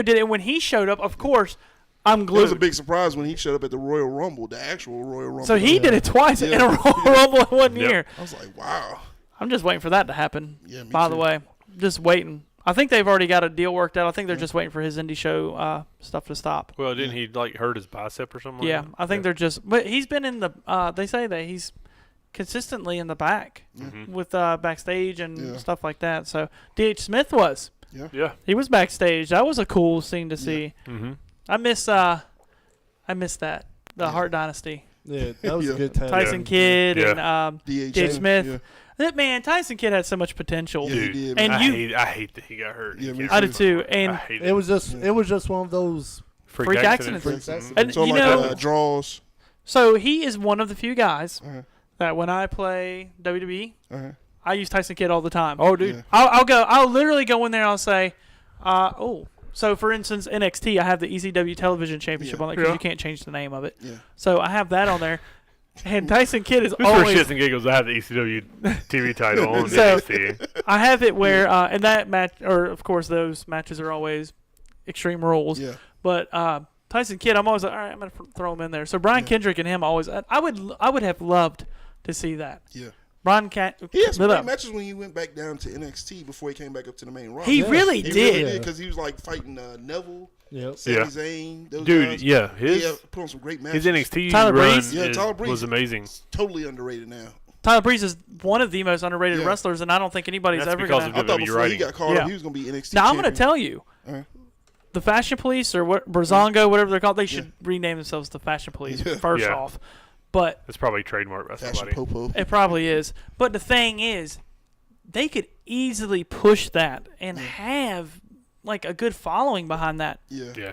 did it. And when he showed up, of course, I'm It was a glued. big surprise when he showed up at the Royal Rumble, the actual Royal Rumble. So he did it twice in a Yeah. Royal Rumble in 1 Yep. year. I was like, wow. I'm just waiting for that to happen. Yeah, me By too. the way, just waiting. I think they've already got a deal worked out. I think they're just waiting for his indie show stuff to stop. Well, didn't he like hurt his bicep or something? Yeah, like that? I think they're just. But he's been in the. They say that he's consistently in the back with backstage and Yeah. stuff like that. So D.H. Smith was. Yeah. He was backstage. That was a cool scene to see. Mm-hmm. I miss that the Hart Dynasty. Yeah, that was Yeah. a good time. Tyson Kidd Yeah. and D.H. D.H. Smith. Yeah. That man, Tyson Kidd had so much potential. Yeah, he Dude, did. And man. you- I hate that he got hurt. Yeah, He me can't I too. did too. I And hate It was just one of those. freak accidents. Freak accidents. And so you like know- draws. so he is one of the few guys Uh-huh. that when I play WWE, Uh-huh. I use Tyson Kidd all the time. Oh, dude. Yeah. I'll literally go in there and I'll say, so for instance, NXT, I have the ECW Television Championship Yeah. on there because Yeah. you can't change the name of it. Yeah. So I have that on there. And Tyson Kidd is Just for always, shits and giggles, I have the ECW TV title on So- NXT. I have it where, and that match, or of course those matches are always Extreme Rules. Yeah. But Tyson Kidd, I'm always like, all right, I'm going to throw him in there. So Brian Yeah. Kendrick and him always, I would have loved to see that. Yeah. Brian He had some Blah, great blah. matches when he went back down to NXT before he came back up to the main roster. He really He did. really did because he was like fighting Neville Yep. Sami Yeah. Zayn, those Dude, guys. yeah, He put on some great matches. his NXT Tyler run Breeze? Yeah, Tyler Breeze. was amazing. Totally underrated now. Tyler Breeze is one of the most underrated Yeah. wrestlers, and I don't think anybody's That's ever because going of I to. thought WWE before he writing. got called Yeah. up, he was going to be NXT Now, I'm going to champion. tell you, Uh-huh. the Fashion Police, or what, Brazongo, whatever they're called, they should rename themselves the Fashion Police, Yeah. first Yeah. off. But That's probably trademark by Fashion somebody. Popo. it probably is. But the thing is, they could easily push that and have like a good following behind that. Yeah. Yeah.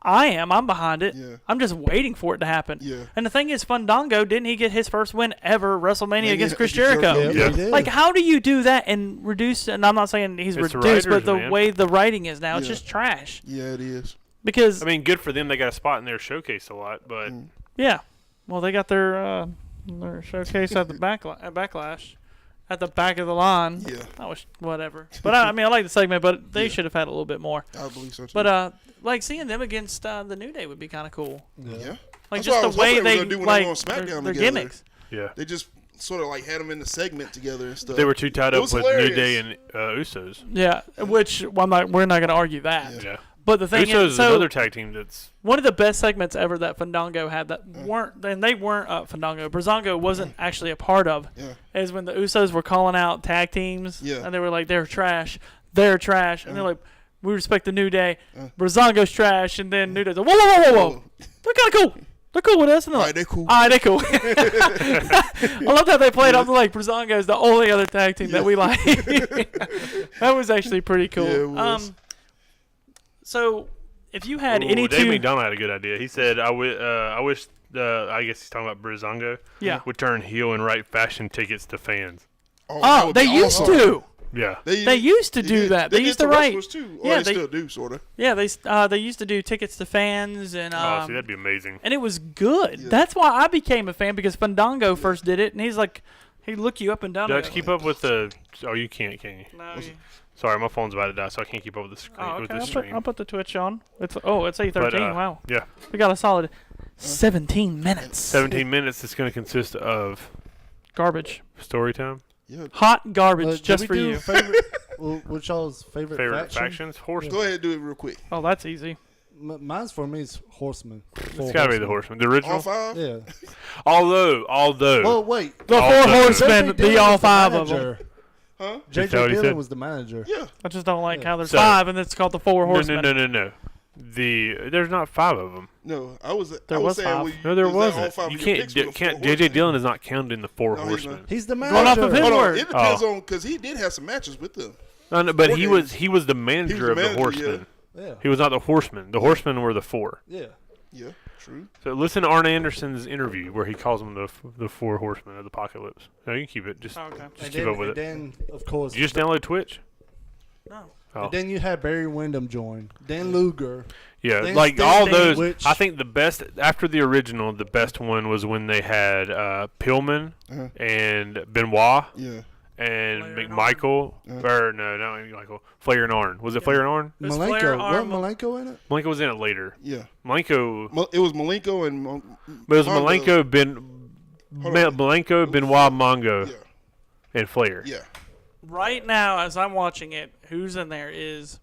I'm behind it. Yeah. I'm just waiting for it to happen. Yeah. And the thing is, Fandango, didn't he get his first win ever, WrestleMania, against Chris against Jericho? Jericho. Yeah, Yeah. he did. Like, how do you do that and reduce? And I'm not saying he's It's the reduced, writers, but the man. way the writing is now, it's Yeah. just trash. Yeah, it is. Because I mean, good for them. They got a spot in their showcase a lot, but yeah, well, they got their showcase at the backlash, at the back of the line. Yeah, That was whatever. But I mean, I like the segment, but they Yeah. should have had a little bit more. I believe so too. But like seeing them against the New Day would be kind of cool. yeah. Like That's just what I the was way hoping they they were gonna do when like they were on SmackDown their together. gimmicks. yeah. They just sort of like had them in the segment together and stuff. They were too tied It up was with New hilarious. Day and Usos. Yeah, which we're not going to argue that. Yeah. Yeah. But the thing Usos is, is so another tag team that's one of the best segments ever that Fandango had that weren't, and they weren't Fandango. Brazongo wasn't actually a part of. Yeah. Is when the Usos were calling out tag teams, Yeah. and they were like, "They're trash, they're trash," and they're like, "We respect the New Day." Uh. Brazongo's trash, and then New Day's like, "Whoa, whoa, whoa, whoa, whoa! They're kind of cool. They're cool with us." And they're All like, right, they're cool. "All right, they're cool." I love how they played off like Brazongo is the only other tag team that we like. That was actually pretty cool. Yeah, it was. So if you had Ooh, any Dave two, McDonald had a good idea. He said, I wish, I guess he's talking about Brizongo, Yeah. would turn heel and write fashion tickets to fans. that oh, would they be used awesome. to. Yeah. They used to do did. that. They did used to the write. wrestlers too. Yeah, Or they they- still do, sort of. Yeah, they used to do tickets to fans and Oh, see, that'd be amazing. and it was good. Yeah. That's why I became a fan because Fandango first did it, and he's like, he'd look you up and down. Dutch, and keep up with the. Oh, you can't, can you? No, you- Sorry, my phone's about to die, so I can't keep up with the screen. oh, With okay. the I'll stream. put the Twitch on. It's 8:13. But, Wow, Yeah. we got a solid 17 minutes. 17 minutes is going to consist of Garbage, story time, Yeah. hot garbage Did just we for do you. Favorite, what's y'all's favorite, favorite faction? factions, horse. Go ahead and do it real quick. Oh, that's easy. Mine's for me is Horseman. It's got to be the Horseman, the All original. five? Yeah. Although, Well, wait. The All four the- horsemen, J.J. the all was the five of them. manager. Huh? Is that what J.J. he said? Dillon was the manager. Yeah. I just don't like Yeah. how there's So- five and it's called the four No, horsemen. no. There's not 5 of them. No, I was. There I was saying, five. well, No, there is that all wasn't. five You of your picks were the can't. four J.J. horsemen? Dillon is not counted in the 4 No, he's horsemen. not. He's the Going off manager. of his Hold on. word. It depends Oh. on because he did have some matches with them. No, but Four he games. was the manager of the manager, horsemen. Yeah. He was not the horsemen. The horsemen were the 4. Yeah. Yeah, true. So listen to Arn Anderson's interview where he calls them the 4 horsemen of the apocalypse. No, you can keep it. Just Okay. just keep up with it. Then, of course, Did you just download Twitch? No. Oh. and then you had Barry Windham join. Dan Luger. Yeah, Then like Sting, all those. which- I think the best after the original, the best one was when they had Pillman Uh-huh. and Benoit Yeah. and Flair and McMichael. Uh-huh. Or no, not McMichael. Flair and Arn. Was it Flair and Arn? It was Flair, Malenko. Arn, Wasn't Malenko in it? Malenko was in it later. Yeah. Malenko. It was Malenko and. But it was Mongo. Hold on. Malenko, Benoit, Mongo, Yeah. and Flair. Yeah. Right now, as I'm watching it, who's in there is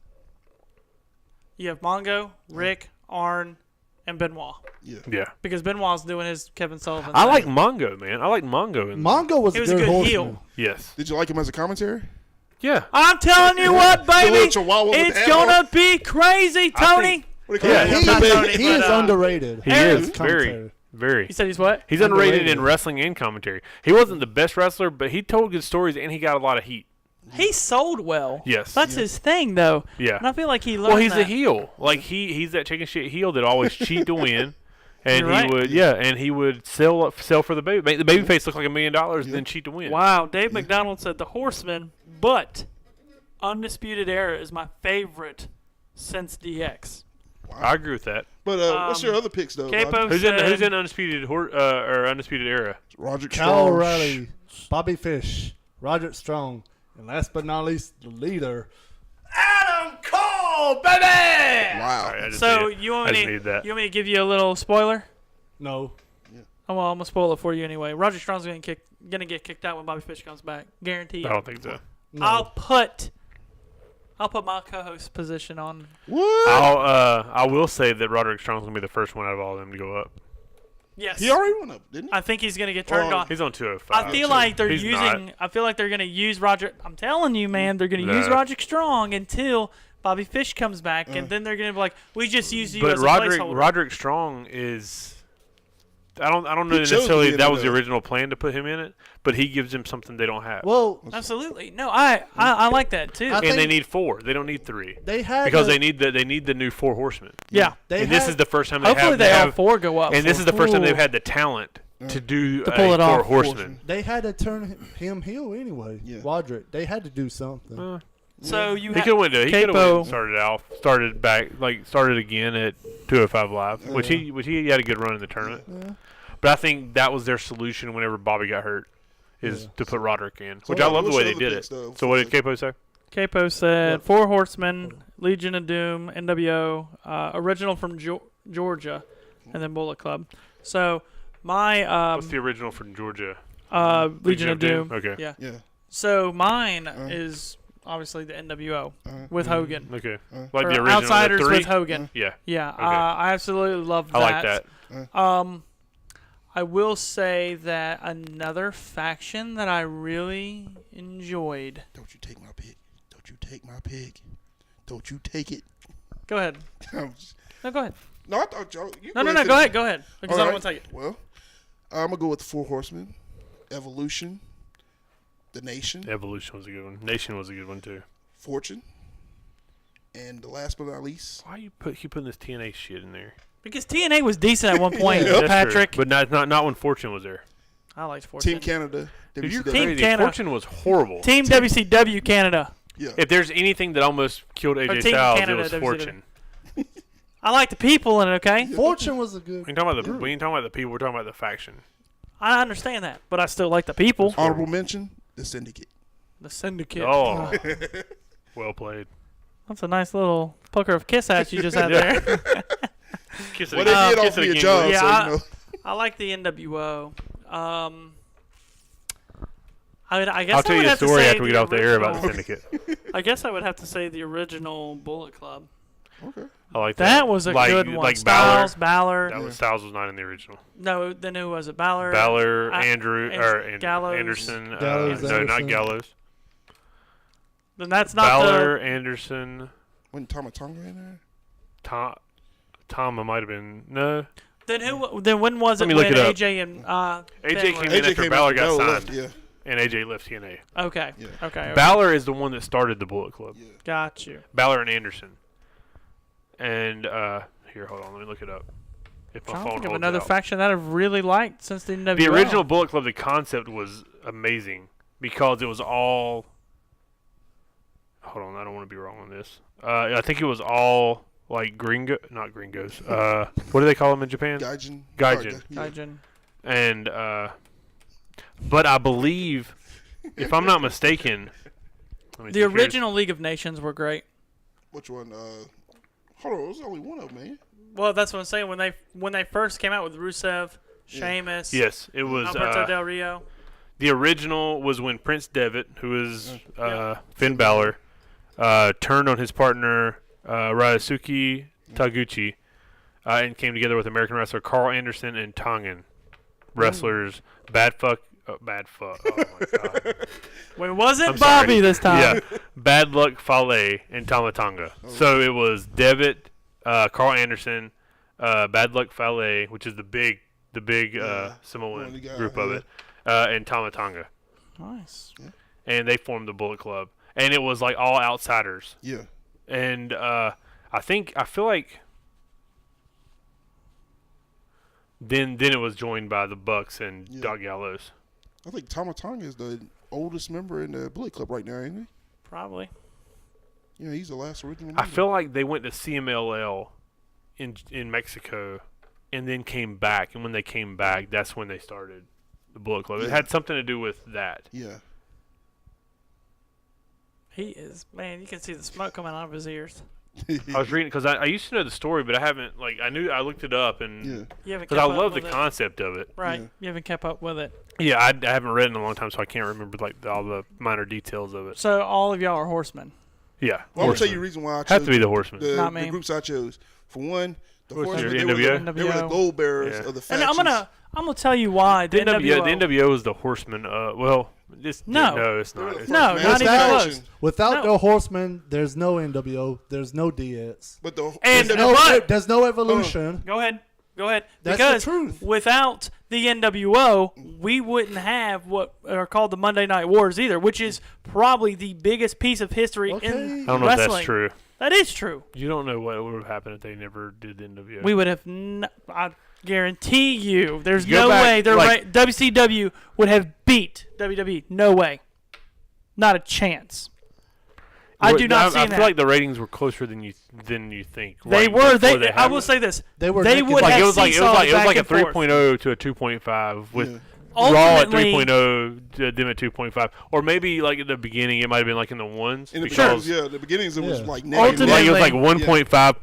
you have Mongo, Rick, Arn, and Benoit. Yeah. Yeah. Because Benoit's doing his Kevin Sullivan. I thing. like Mongo, man. I like Mongo. Mongo was He a was a good good horseman. heel. Yes. Did you like him as a commentary? Yeah. I'm telling you what, The little baby, chihuahua with it's the hat gonna on? be crazy, Tony. What do you Yeah, call He, it? not is, Tony, he but, is Aaron- underrated. He as is a commentator. very, very. He said he's what? He's underrated Underrated. in wrestling and commentary. He wasn't the best wrestler, but he told good stories and he got a lot of heat. He sold well. Yes. That's his thing, though. Yeah. And I feel like he learned Well, he's that. a heel. Like he's that chicken shit heel that always cheat to win. And You're right. he would sell for the baby. Make the baby face look like $1 million and then cheat to win. Wow, Dave McDonald said the Horseman, but Undisputed Era is my favorite since DX. I agree with that. But what's your other picks though? Capo Roger? Who's said, in undisputed or undisputed era? Roger Kyle Strong. O'Reilly, Bobby Fish, Roger Strong, and last but not least, the leader, Adam Cole, baby! Wow. Sorry, I just So needed- you I want just me need that. you want me to give you a little spoiler? No. Oh, well, I'm gonna spoil it for you anyway. Roger Strong's gonna get kicked out when Bobby Fish comes back, guaranteed. I don't think so. No. I'll put I'll put my co-host position on. What? I will say that Roderick Strong's gonna be the first one out of all of them to go up. Yes. He already went up, didn't he? I think he's going to get turned Oh, on. He's on 205. I feel like they're He's using. not. I feel like they're going to use Roger. I'm telling you, man, they're going to use No. Roderick Strong until Bobby Fish comes back, and then they're going to be like, "We just use you But as a Roderick placeholder." Roderick Strong is. I don't know He chose to necessarily be in that it, was the though. original plan to put him in it, but he gives them something they don't have. Well, Absolutely. No, I like that too. I and they think- need 4. They don't need 3 they had because the, they need the new 4 horsemen. yeah. They And this had- is the first time they Hopefully have. they all have 4 go up. and this is the first time they've Ooh. had the talent to do To pull it 4 off. horsemen. They had to turn him heel anyway. Yeah. Roderick. They had to do something. So you He have could have went. He could have Capo. started back, started again at 205 Live, which he had a good run in the tournament. Yeah. But I think that was their solution whenever Bobby got hurt, is to put Roderick in, which So I love the what's way the they other did picks, it. though, So what did Capo say? Capo said What? 4 Horsemen, Legion of Doom, NWO, original from Georgia, and then Bullet Club. So my What's the original from Georgia? Legion of Doom. Okay. Yeah. Yeah. So mine is obviously the NWO with Hogan. Okay. Uh, Like Or the original. Outsiders the 3? with Hogan. Yeah. Yeah, Okay. I absolutely love that. I like that. I will say that another faction that I really enjoyed. Don't you take my pick. Don't you take my pick. Don't you take it. Go ahead. I'm just- No, go ahead. no, I thought y'all. You No, and go finish. ahead. Go ahead. Because I All don't right. want to take it. Well, I'm going to go with the 4 Horsemen, Evolution, The Nation, Evolution was a good one. Nation was a good one too. Fortune, and the last but not least, Why you putting this TNA shit in there? Because TNA was decent at one point, That's true. Patrick. But not when Fortune was there. I liked Fortune. Team Canada, Dude, you're WCW. Team crazy. Canada. Fortune was horrible. Team WCW Canada. Yeah. If there's anything that almost killed AJ Team Styles, Canada, it was WCW. Fortune. I like the people in it, okay? Fortune was a good. We ain't talking about the people. We're talking about the faction. I understand that, but I still like the people. Honorable mention, The Syndicate. The Syndicate. Oh, well played. That's a nice little poker of kiss ass you just had there. Kiss it Well, they again. did Kiss offer it me a again, job, bro. Yeah, so I- you know. I like the NWO. I guess I'll tell I would you a have to story say after we get off the air about the original- Syndicate. I guess I would have to say the original Bullet Club. Okay. I like that. That was a good one. Like Styles, Balor. Balor. That was Styles was not in the original. No, then who was it? Balor. Balor, I- Andrew, and or Gallows. Anderson. Gallows, No, not Anderson. Gallows. Then that's not Balor, Anderson, Wasn't Tomatonga in there? Tom. It might have been no. Then who? Then when was Let it me look when it up. AJ and AJ Finn came were- in after Balor got Balor signed, left, yeah. and AJ left TNA. Okay. Yeah. Okay. Balor is the one that started the Bullet Club. Yeah. Got you. Balor and Anderson. And here, hold on, let me look it up. If my I phone don't think of holds another out. faction that I've really liked since the NWO. The original Bullet Club, the concept was amazing because it was all. Hold on, I don't want to be wrong on this. I think it was all like not gringos. What do they call them in Japan? Gaijin. Gaijin. Yeah. Gaijin. And but I believe, if I'm not mistaken, let me The see, here's- original League of Nations were great. Which one? Hold on, there's only one of them, man. Well, that's what I'm saying. When they first came out with Rusev, Sheamus, Yes, it was. Alberto Del Rio. The original was when Prince Devitt, who is Yeah. Finn Balor, turned on his partner Ryosuke Taguchi and came together with American wrestler Carl Anderson and Tongan wrestlers Bad Fuck. Oh my God. Wait, wasn't I'm sorry. Bobby this time? Yeah, Bad Luck Fale and Tamatonga. So it was Devitt, Carl Anderson, Bad Luck Fale, which is the big Samoan One guy, group of yeah. it, and Tamatonga. Nice. And they formed the Bullet Club, and it was like all outsiders. Yeah. And I feel like then it was joined by the Bucks and Yeah. Doc Gallows. I think Tomatonga is the oldest member in the Bullet Club right now, ain't Probably. he? Yeah, he's the last original I member. feel like they went to CMLL in Mexico, and then came back. And when they came back, that's when they started the Bullet Club. It Yeah. had something to do with that. Yeah. He is, man, you can see the smoke coming out of his ears. I was reading because I used to know the story, but I haven't I looked it up and Yeah. You haven't because I kept up love the with it. concept of it. Right. Yeah. You haven't kept up with it. Yeah, I haven't read it in a long time, so I can't remember like all the minor details of it. So all of y'all are horsemen. Yeah. Well, I'm gonna tell you Horsemen. the reason why I chose Have to be the Horsemen. Not the me. groups I chose. For one, the What's Horsemen, your they were NWO? they were the gold bearers Yeah. of the And factions. I'm gonna tell you why the NWO. The NWO is the Horsemen. Well, it's No. it's They were not. the It's No, first not even mass close. faction. Without No. the Horsemen, there's no NWO. There's no DS. But the And the- No, But- there's no evolution. Go ahead. That's Because the truth. without the NWO, we wouldn't have what are called the Monday Night Wars either, which is probably the biggest piece of history Okay. in I don't know wrestling. if that's true. That is true. You don't know what would have happened if they never did the NWO. We would have. I guarantee you, there's You go no back, way like- WCW would have beat WWE. No way. Not a chance. I do not see I that. feel like the ratings were closer than you think. They right were. before I happened. will say this. They were They naked. would Like have it was like back a and forth. 3.0 to a 2.5 with Yeah. Raw at Ultimately- 3.0 to them at 2.5, or maybe like at the beginning it might have been like in the ones in the because beginnings, the beginnings it was Yeah. like Ultimately- like it was like Yeah. 1.5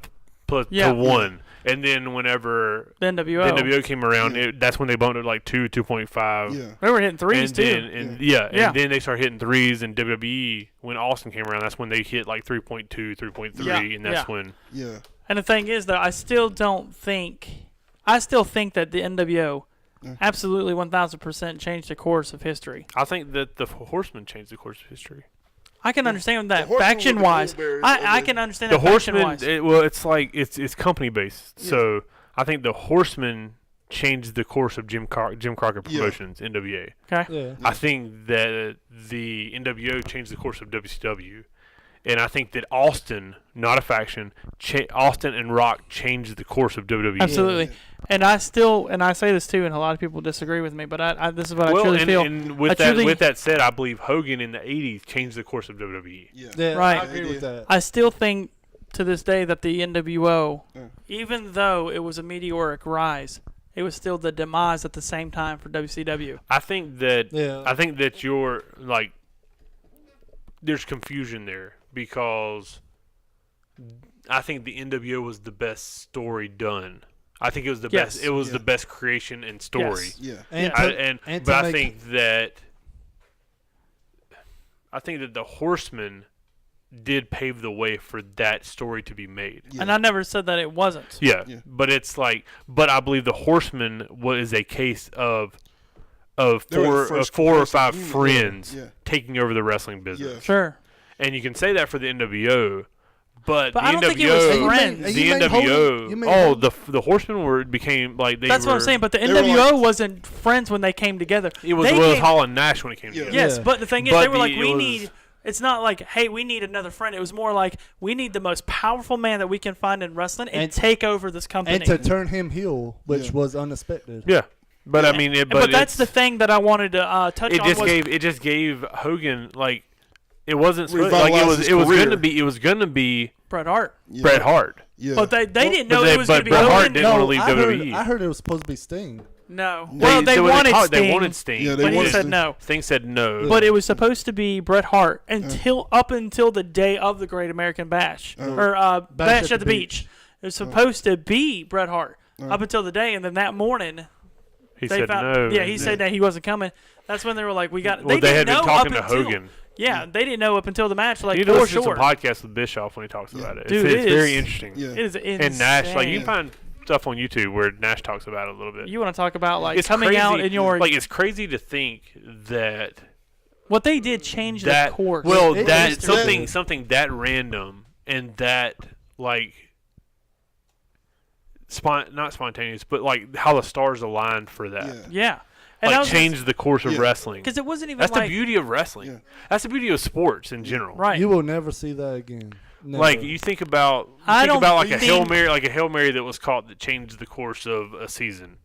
plus Yeah. to 1, and then whenever The NWO. the NWO came around, Yeah. that's when they bumped it like 2.5. yeah. They were hitting threes And too. then, and Yeah. and then they started hitting threes, and WWE when Austin came around, that's when they hit like 3.2, 3.3, Yeah. and that's Yeah. when Yeah. And the thing is, though, I still think that the NWO absolutely 1,000% changed the course of history. I think that the Horsemen changed the course of history. I can understand that The Horsemen were the faction-wise. gold bearers I of can understand The that Horsemen, faction-wise. it's like it's company based, so I think the Horsemen changed the course of Jim Crockett Yeah. Promotions, NWA. Okay. Yeah. I think that the NWO changed the course of WCW, and I think that Austin, not a faction, Austin and Rock changed the course of WWE. Absolutely. Yeah. And I say this too, and a lot of people disagree with me, but I this is what I Well, truly feel. and I with that truly- with that said, I believe Hogan in the '80s changed the course of WWE. Yeah. Yeah, Right. I agree with that. I still think to this day that the NWO, Yeah. even though it was a meteoric rise, it was still the demise at the same time for WCW. I think that Yeah. I think that you're like there's confusion there because I think the NWO was the best story done. I think it was the Yes. best. It was Yeah. the best creation and story. Yes. Yeah. And Yeah. to- But I make- think that the Horsemen did pave the way for that story to be made. Yeah. And I never said that it wasn't. Yeah, Yeah. but it's like, but I believe the Horsemen was a case of They were the first four or cohesive five unit. friends Yeah. taking over the wrestling business. Yeah. Sure. And you can say that for the NWO, but But the I don't NWO, think it was And you friends. made- the you made NWO, Hogan- you made oh, Hogan- the Horsemen became like they That's were. what I'm saying. But the they were NWO like- wasn't friends when they came together. it was They Will came- Hall and Nash when it came Yeah. together. Yes, Yeah. but the thing is, But they were like, it we was- need. It's not like, hey, we need another friend. It was more like, we need the most powerful man that we can find in wrestling and, And- take over this company. and to turn him heel, which Yeah. was unexpected. Yeah, but I mean, but that's the it's- thing that I wanted to touch It on. just was, gave Hogan like it wasn't supposed, Revitalized like his it was career. gonna be Bret Hart. Yeah. Bret Hart. Yeah. But they didn't know But it was going to be Bret Hart Hogan. didn't want to leave I WWE. heard it was supposed to be Sting. No. Well, they so when wanted talked, Sting, They wanted Sting. Yeah, they but he wanted said Sting. no. Sting said no. But it was supposed to be Bret Hart up until the day of the Great American Bash or Bash at the Beach. It was supposed to be Bret Hart up until the day, and then that morning he they said found. no. Yeah, he said that he wasn't coming. That's when they were like, "We got." Well, they didn't had been know talking up to until- Hogan. Yeah, they didn't know up until the match. Like You need to for listen to sure, some podcasts with Bischoff when he talks about it. Dude, it's it very is- interesting. Yeah. it is insane. And Nash, like you can find stuff on YouTube where Nash talks about it a little bit. You want to talk about like It's coming crazy, out in your like it's crazy to think that what they did change that the course. well It- that it's- something that random and that like not spontaneous, but like how the stars aligned for that. Yeah. yeah, and Like changed the course of Yeah. wrestling. because it wasn't even That's like the beauty of wrestling. Yeah. That's the beauty of sports in general. right. You will never see that again. Never. Like you think about like a Hail Mary that was caught that changed the course of a season.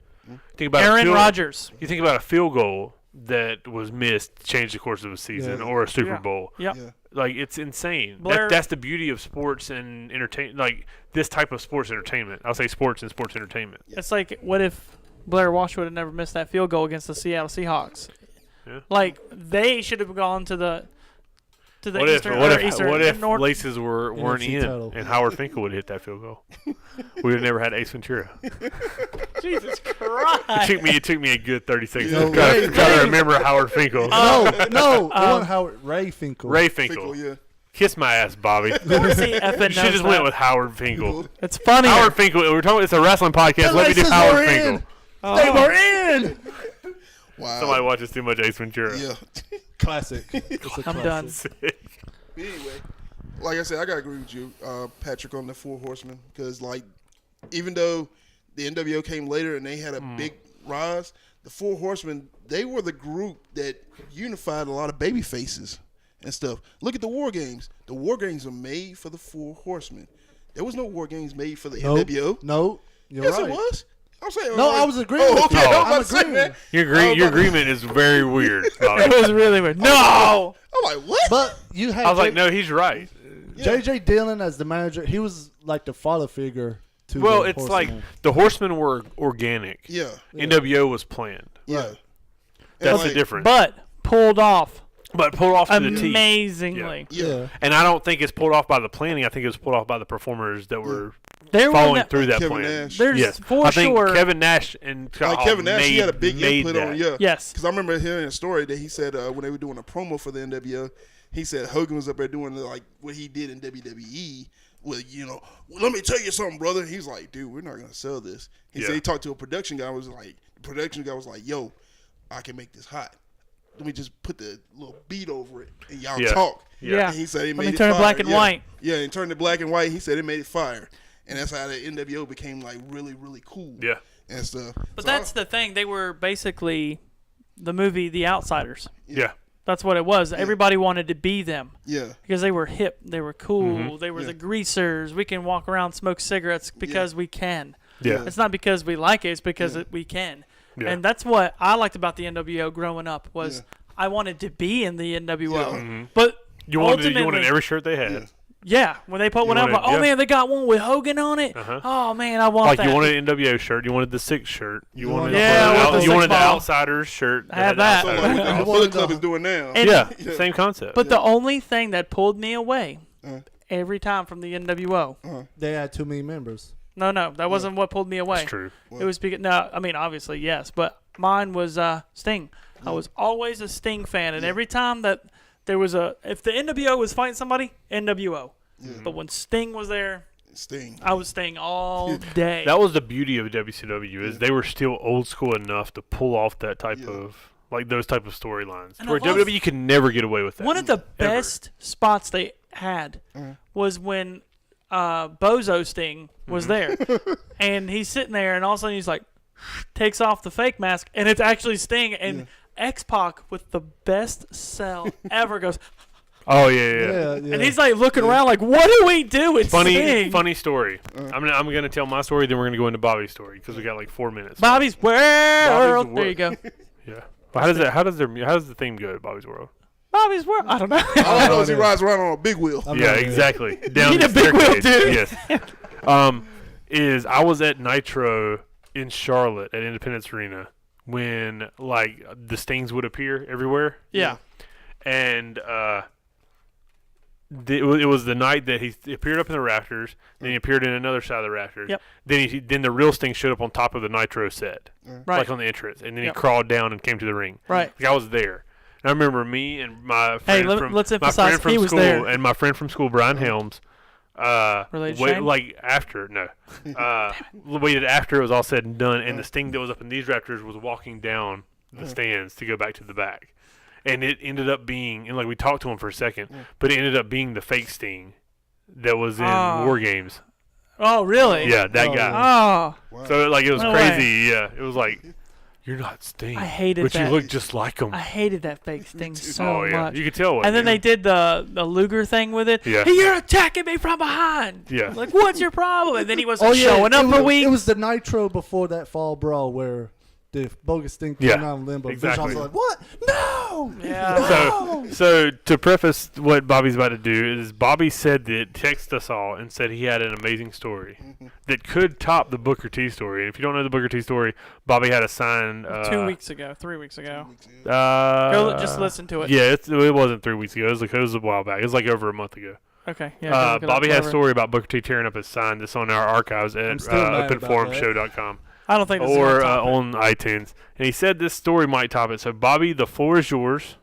Think about Aaron Rodgers. You think about a field goal that was missed, changed the course of a season Yeah. or a Super Yeah. Bowl. Yep. Yeah. Like it's insane. Blair- That's the beauty of sports and entertain. Like this type of sports entertainment. I'll say sports and sports entertainment. It's like, what if Blair Walsh would have never missed that field goal against the Seattle Seahawks? Yeah. Like they should have gone to the What if Eastern. what or if Eastern, what if North, laces weren't NFC in title. and Howard Finkel would have hit that field goal? We would have never had Ace Ventura. Jesus Christ! It took me a good 30 seconds No to try way. to remember Howard Finkel. no, it wasn't Howard Ray Finkel. Ray Finkel. Finkel, yeah. Kiss my ass, Bobby. Dorsey effing You should knows just that. went with Howard Finkel. It's funny. Howard Finkel. We're talking. It's a wrestling podcast. The Let me do laces Howard were Finkel. in. Oh. They were in. Wow. Somebody watches too much Ace Ventura. Yeah. Classic. It's a I'm classic. done. Sick. Anyway, like I said, I gotta agree with you, Patrick, on the Four Horsemen, because like, even though the NWO came later and they had a big rise, the Four Horsemen, they were the group that unified a lot of baby faces and stuff. Look at the War Games. The War Games were made for the Four Horsemen. There was no War Games made for the NWO. No, you're Yes, right. it was. I'm saying. No, I was agreeing Oh, with okay. you. I was I'm about to say, agreeing. man. Your agreement is very weird. Bobby. It was really weird. No. I'm like, what? But you had I was like, no, he's right. J.J. Dillon as the manager. He was like the father figure to Well, the it's like Horsemen. the Horsemen were organic. Yeah. NWO was planned. Yeah. Right. That's like, the difference. But pulled off But pulled off to the T. amazingly. Yeah. And I don't think it's pulled off by the planning. I think it was pulled off by the perperformers that were There were following no- through that Kevin plan. Nash. There's Yes, for I think sure. Kevin Nash and Like Kevin Nash, he had a big made input that. on, yeah. Yes. Because I remember hearing a story that he said when they were doing a promo for the NWO, he said Hogan was up there doing like what he did in WWE. Well, let me tell you something, brother. He's like, dude, we're not gonna sell this. He Yeah. said he talked to a production guy. The production guy was like, yo, I can make this hot. Let me just put the little beat over it and y'all Yeah. talk. Yeah. And he said he Let made me it turn it fire. black and Yeah. white. Yeah, and turned it black and white. He said it made it fire. And that's how the NWO became like really, really cool. Yeah. And stuff. But So that's the thing. They were basically the movie The Outsiders. Yeah. That's what it was. Everybody wanted to be them yeah. because they were hip. They were cool. Mm-hmm. They were Yeah. the greasers. We can walk around, smoke cigarettes because we can. Yeah. It's not because we like it. It's because we can. Yeah. And that's what I liked about the NWO growing up was Yeah. I wanted to be in the NWO. Yeah. Mm-hmm. But You wanted ultimately, every shirt they had. yeah, when they put one out, wanted- like, oh yeah. man, they got one with Hogan on it. Uh-huh. Oh man, I want Like that. you wanted an NWO shirt, you wanted the Six shirt, you wanted Yeah, with the you wanted the six ball. Outsiders shirt. I had had that. So Outsiders. like what the I Bullet wanted Club the- is doing now. And- Yeah, Yeah. same concept. But the only thing that pulled me away Uh-huh. every time from the NWO, They had too many members. no, that wasn't what pulled me away. That's true. It was because no, I mean obviously yes, but mine was Sting. I was always a Sting fan, and every time that there was if the NWO was fighting somebody, NWO. But when Sting was there, Sting. I was Sting all day. That was the beauty of WCW is they were still old school enough to pull off that type of like those type of storylines. And Where I love- WWE could never get away with that. One of the Ever. best spots they had was when Bozo Sting was there, and he's sitting there, and all of a sudden he's like, takes off the fake mask, and it's actually Sting, and X-Pac with the best sell ever goes, Oh yeah. Yeah, and he's like looking around like, what do we do? It's Sting. Funny story. I'm gonna tell my story, then we're gonna go into Bobby's story because we got like 4 minutes. Bobby's World. Bobby's There you go. Yeah. Well, how does the theme go at Bobby's World? Bobby's World. I don't know. All I know is he rides around on a big wheel. I'm Yeah, not- exactly. Down need the a big wheel, staircase. dude. Yes. I was at Nitro in Charlotte at Independence Arena when like the Stings would appear everywhere, Yeah. and it was the night that he appeared up in the rafters. Then he appeared in another side of the rafters. Yep. Then the real Sting showed up on top of the Nitro set, Right. like on the entrance, and then Yep. he crawled down and came to the ring. Right. Like I was there. And I remember me and my Hey, friend let's my emphasize friend from he was school there. and my friend from school, Brian Helms. Related to Shane? Like after waited after it was all said and done, and the Sting that was up in these rafters was walking down the stands to go back to the back, and it ended up being, and like we talked to him for a second, but it ended up being the fake Sting that was in Oh. War Games. Oh, really? Yeah, that Oh. guy. Oh, So like it was No crazy. Yeah, it was like you're not Sting, I hated but that. you look just like him. I hated that fake Sting so Oh yeah, much. you could tell. And then they did the Luger thing with it. Yeah. Hey, you're attacking me from behind. Yeah. Like, what's your problem? And then he wasn't Oh yeah, showing up it for was, weeks. It was the Nitro before that fall brawl where the bogus thing came Yeah, out in limbo. exactly. Bischoff's like, what? No! Yeah. So to preface what Bobby's about to do is Bobby said that texted us all and said he had an amazing story that could top the Booker T story. And if you don't know the Booker T story, Bobby had a sign 2 weeks ago, 3 weeks ago. Just listen to it. Yeah, it wasn't 3 weeks ago. It was a while back. It was like over a month ago. Okay. Yeah. go look it up, Bobby had a whatever. story about Booker T tearing up his sign that's on our archives I'm at still mad about openforumshow.com. I don't think this Or is on on iTunes. And he said this story might top it. So, Bobby, the floor is yours.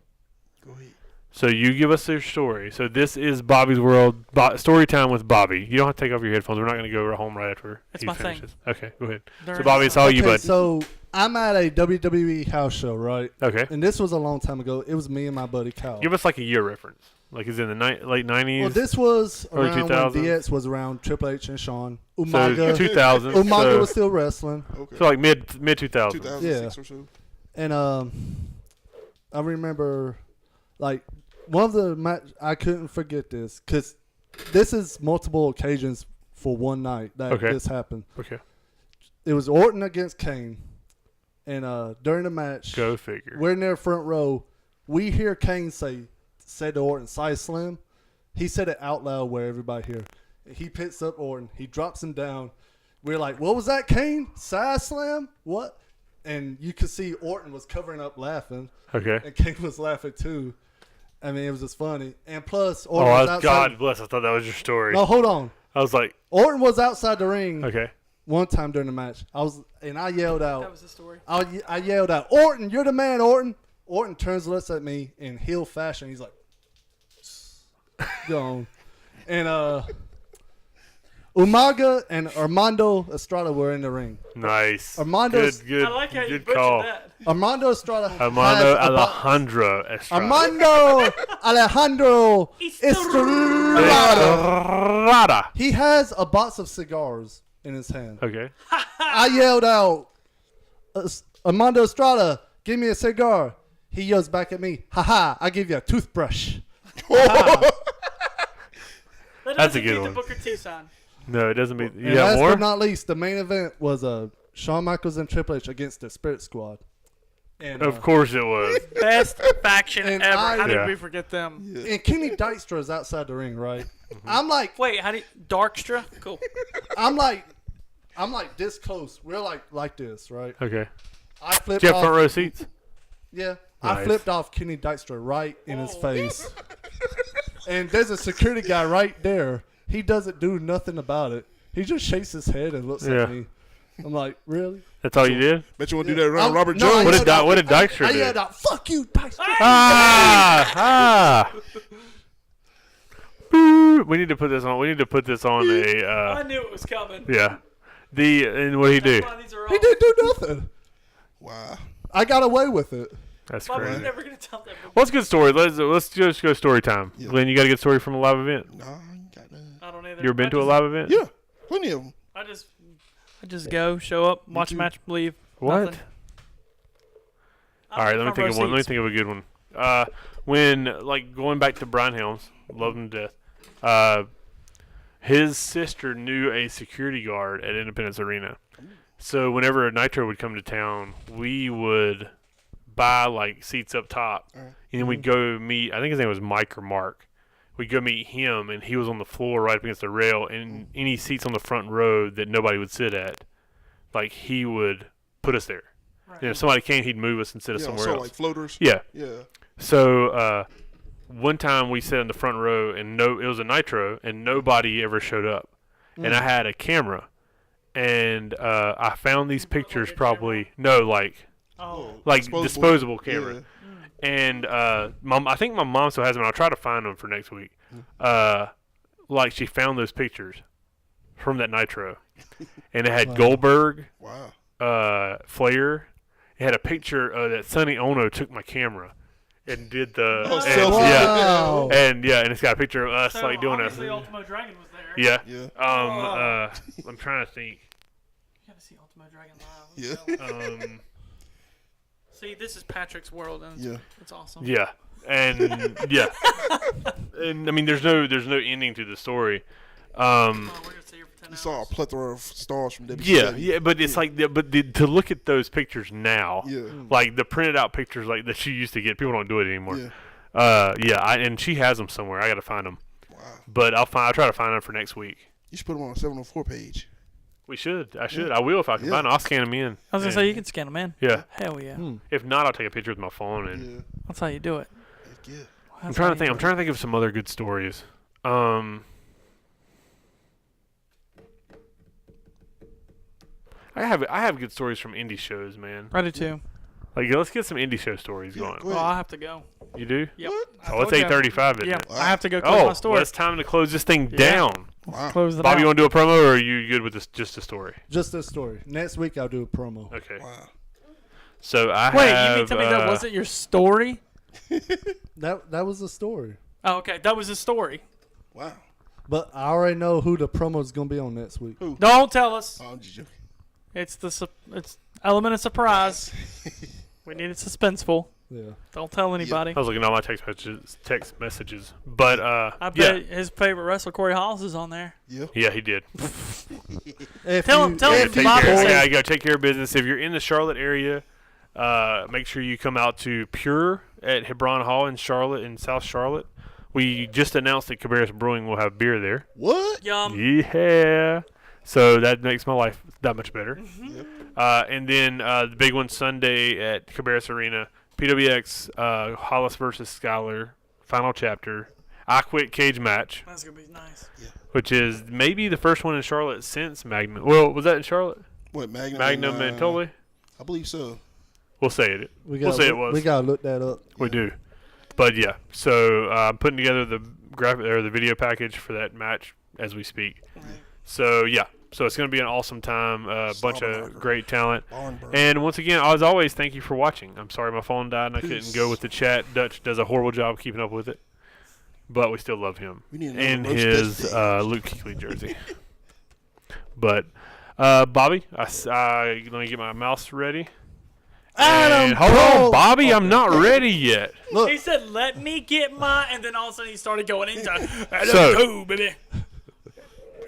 Go ahead. So you give us your story. So this is Bobby's World. Story time with Bobby. You don't have to take off your headphones. We're not going to go home right after It's he my thing. finishes. Okay, go ahead. There So is Bobby, it's some- all you, Okay, bud. so I'm at a WWE house show, right? Okay. And this was a long time ago. It was me and my buddy Cal. Give us like a year reference. Like is it in the late 90s? Well, this was Early around 2000s? when DX was around, Triple H and Shawn. so Umaga, 2000s. Umaga so, was still wrestling. Okay. so like mid 2000s. 2006 or so. And I remember, like, one of the I couldn't forget this because this is multiple occasions for one night that Okay. this happened. Okay. It was Orton against Kane, and during the match, Go figure. we're in their front row. We hear Kane say to Orton, "Size Slim." He said it out loud where everybody hear. He picks up Orton. He drops him down. We're like, "What was that, Kane? Size Slam? What?" And you could see Orton was covering up laughing, Okay. and Kane was laughing too. I mean, it was just funny. And plus, Oh, Orton was outside. God bless. I thought that was your story. No, hold on. I was like, Orton was outside the ring okay. one time during the match. I yelled out. That was the story. I yelled out, "Orton, you're the man, Orton." Orton turns, looks at me in heel fashion. He's like, gone. And Umaga and Armando Estrada were in the ring. Nice. Armando's- good. I like how you Good butchered call. that. Armando Estrada. Armando has a bo- Alejandro Estrada. Armando Alejandro Estrada. Estrada. He has a box of cigars in his hand. Okay. I yelled out, "Armando Estrada, give me a cigar." He yells back at me, "Haha, I give you a toothbrush." That That's a doesn't good beat one. the Booker T sign. No, it doesn't mean. And You got last more? but not least, the main event was Shawn Michaels and Triple H against the Spirit Squad. And, Of course it was. Best faction And ever. I- How did Yeah. we forget them? and Kenny Dykstra is outside the ring, right? Mm-hmm. I'm like, Wait, how do you, Darkstra? Cool. I'm like this close. We're like this, right? Okay. I flipped Do you have front off. row seats? Yeah, I Nice. flipped off Kenny Dykstra right in his Oh. face. And there's a security guy right there. He doesn't do nothing about it. He just shakes his head and looks Yeah. at me. I'm like, really? That's all you did? Bet you want to do that around I'm- Robert no, I Jones. What did yelled out- what did Dykstra I do? yelled out, "Fuck you, Dykstra!" Ah! Boo. We need to put this on. We need to put this on a. I knew it was coming. Yeah. And what did he do? That's why these are He all- didn't do nothing. Wow. I got away with it. That's Bobby, crazy. you're never gonna tell that. Well, it's a good story. Let's just go story time. Yeah. Glenn, you got a good story from a live event? Nah, I ain't got none. I don't either. You ever been I to a just- live event? Yeah, plenty of them. I just go, show up, watch too. match, leave. What? Nothing. All right, let me think of one. Let me think of a good one. When like going back to Brian Helms, love him to death. His sister knew a security guard at Independence Arena, so whenever a Nitro would come to town, we would buy like seats up top, Alright. and then we'd go meet. I think his name was Mike or Mark. We'd go meet him, and he was on the floor right up against the rail, and any seats on the front row that nobody would sit at, like he would put us there. Right. And if somebody came, he'd move us and sit us Yeah, somewhere so else. like floaters. Yeah. Yeah. So one time we sat in the front row, and it was a Nitro, and nobody ever showed up. And I had a camera, and I found these pictures like a probably Oh, like disposable camera. Yeah. And I think my mom still has them. I'll try to find them for next week. Like she found those pictures from that Nitro, and it had Goldberg, Wow. Flair. It had a picture that Sonny Ono took my camera and did the Oh, and, selfie. yeah, Wow. and it's got a picture of us so like doing obviously that. Ultimo Dragon was there. Yeah. Yeah. I'm trying to think. You gotta see Ultimo Dragon live. Let's Yeah. go. See, this is Patrick's world, and Yeah. it's awesome. Yeah, and yeah, and I mean, there's no ending to the story. Oh, we're gonna sit here for 10 You saw a hours. plethora of stars from WCW. Yeah, but it's like, to look at those pictures now, Yeah. like the printed out pictures like that you used to get, people don't do it anymore. Yeah. And she has them somewhere. I got to find them, Wow. but I'll try to find them for next week. You should put them on a 704 page. We should. I should. I will if I can Yeah. find them. I'll scan them in. I was gonna say you can scan them in. Yeah. Hell yeah. If not, I'll take a picture with my phone and. Yeah. That's how you do it. Heck yeah. I'm trying to think. I'm trying to think of some other good stories. I have good stories from indie shows, man. I do too. Like, let's get some indie show stories Yeah, going. go Well, ahead. I have to go. You do? Yep. I Oh, it's told ya. 8:35, isn't Yeah, it? I have to go close Oh, my store. well, it's time to close this thing Yeah. down. Wow. Close it Bobby, you out. want to do a promo, or are you good with this, just a story? Just this story. Next week I'll do a promo. Okay. Wow. So I Wait, have... you mean tell me that wasn't your story? That was the story. Oh, okay, that was a story. Wow. But I already know who the promo is gonna be on next week. Don't tell us. Oh, I'm just joking. It's it's element of surprise. We need it suspenseful. Yeah. Don't tell anybody. I was looking at all my text messages. But, I bet his favorite wrestler, Corey Hollis, is on there. Yeah, he did. Tell him Take Bobby care, said- yeah, you got to take care of business. If you're in the Charlotte area, make sure you come out to Pure at Hebron Hall in Charlotte, in South Charlotte. We just announced that Cabarrus Brewing will have beer there. What? Yum. Yeah. So that makes my life that much better. Yep. And then the big one Sunday at Cabarrus Arena, PWX Hollis versus Skyler, final chapter. I Quit cage match, That's gonna be nice. which is maybe the first one in Charlotte since Magnum. Well, was that in Charlotte? What, Magnum? Magnum and Totally? I believe so. We'll say it. We'll say it was. We gotta look that up. We do. But yeah, so I'm putting together the graphic or the video package for that match as we speak. So yeah, so it's going to be an awesome time. A bunch of great talent. Barnburner. And once again, as always, thank you for watching. I'm sorry my phone died and I couldn't go with the chat. Dutch does a horrible job keeping up with it, but we still love him We need another and roast his day. Luke Kuechly jersey. But Bobby, let me get my mouse ready. And hold on, Bobby, I'm not ready yet. He said, "Let me get my," and then all of a sudden he started going into. So- "Go, baby."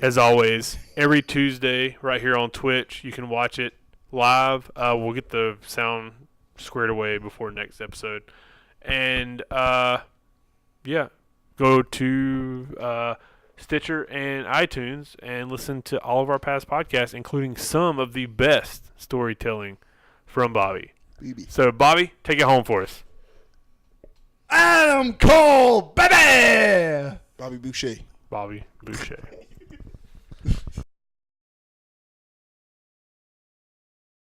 As always, every Tuesday right here on Twitch, you can watch it live. We'll get the sound squared away before next episode. And, yeah, go to Stitcher and iTunes and listen to all of our past podcasts, including some of the best storytelling from Bobby. BB. So, Bobby, take it home for us. Adam Cole, baby! Bobby Boucher. Bobby Boucher.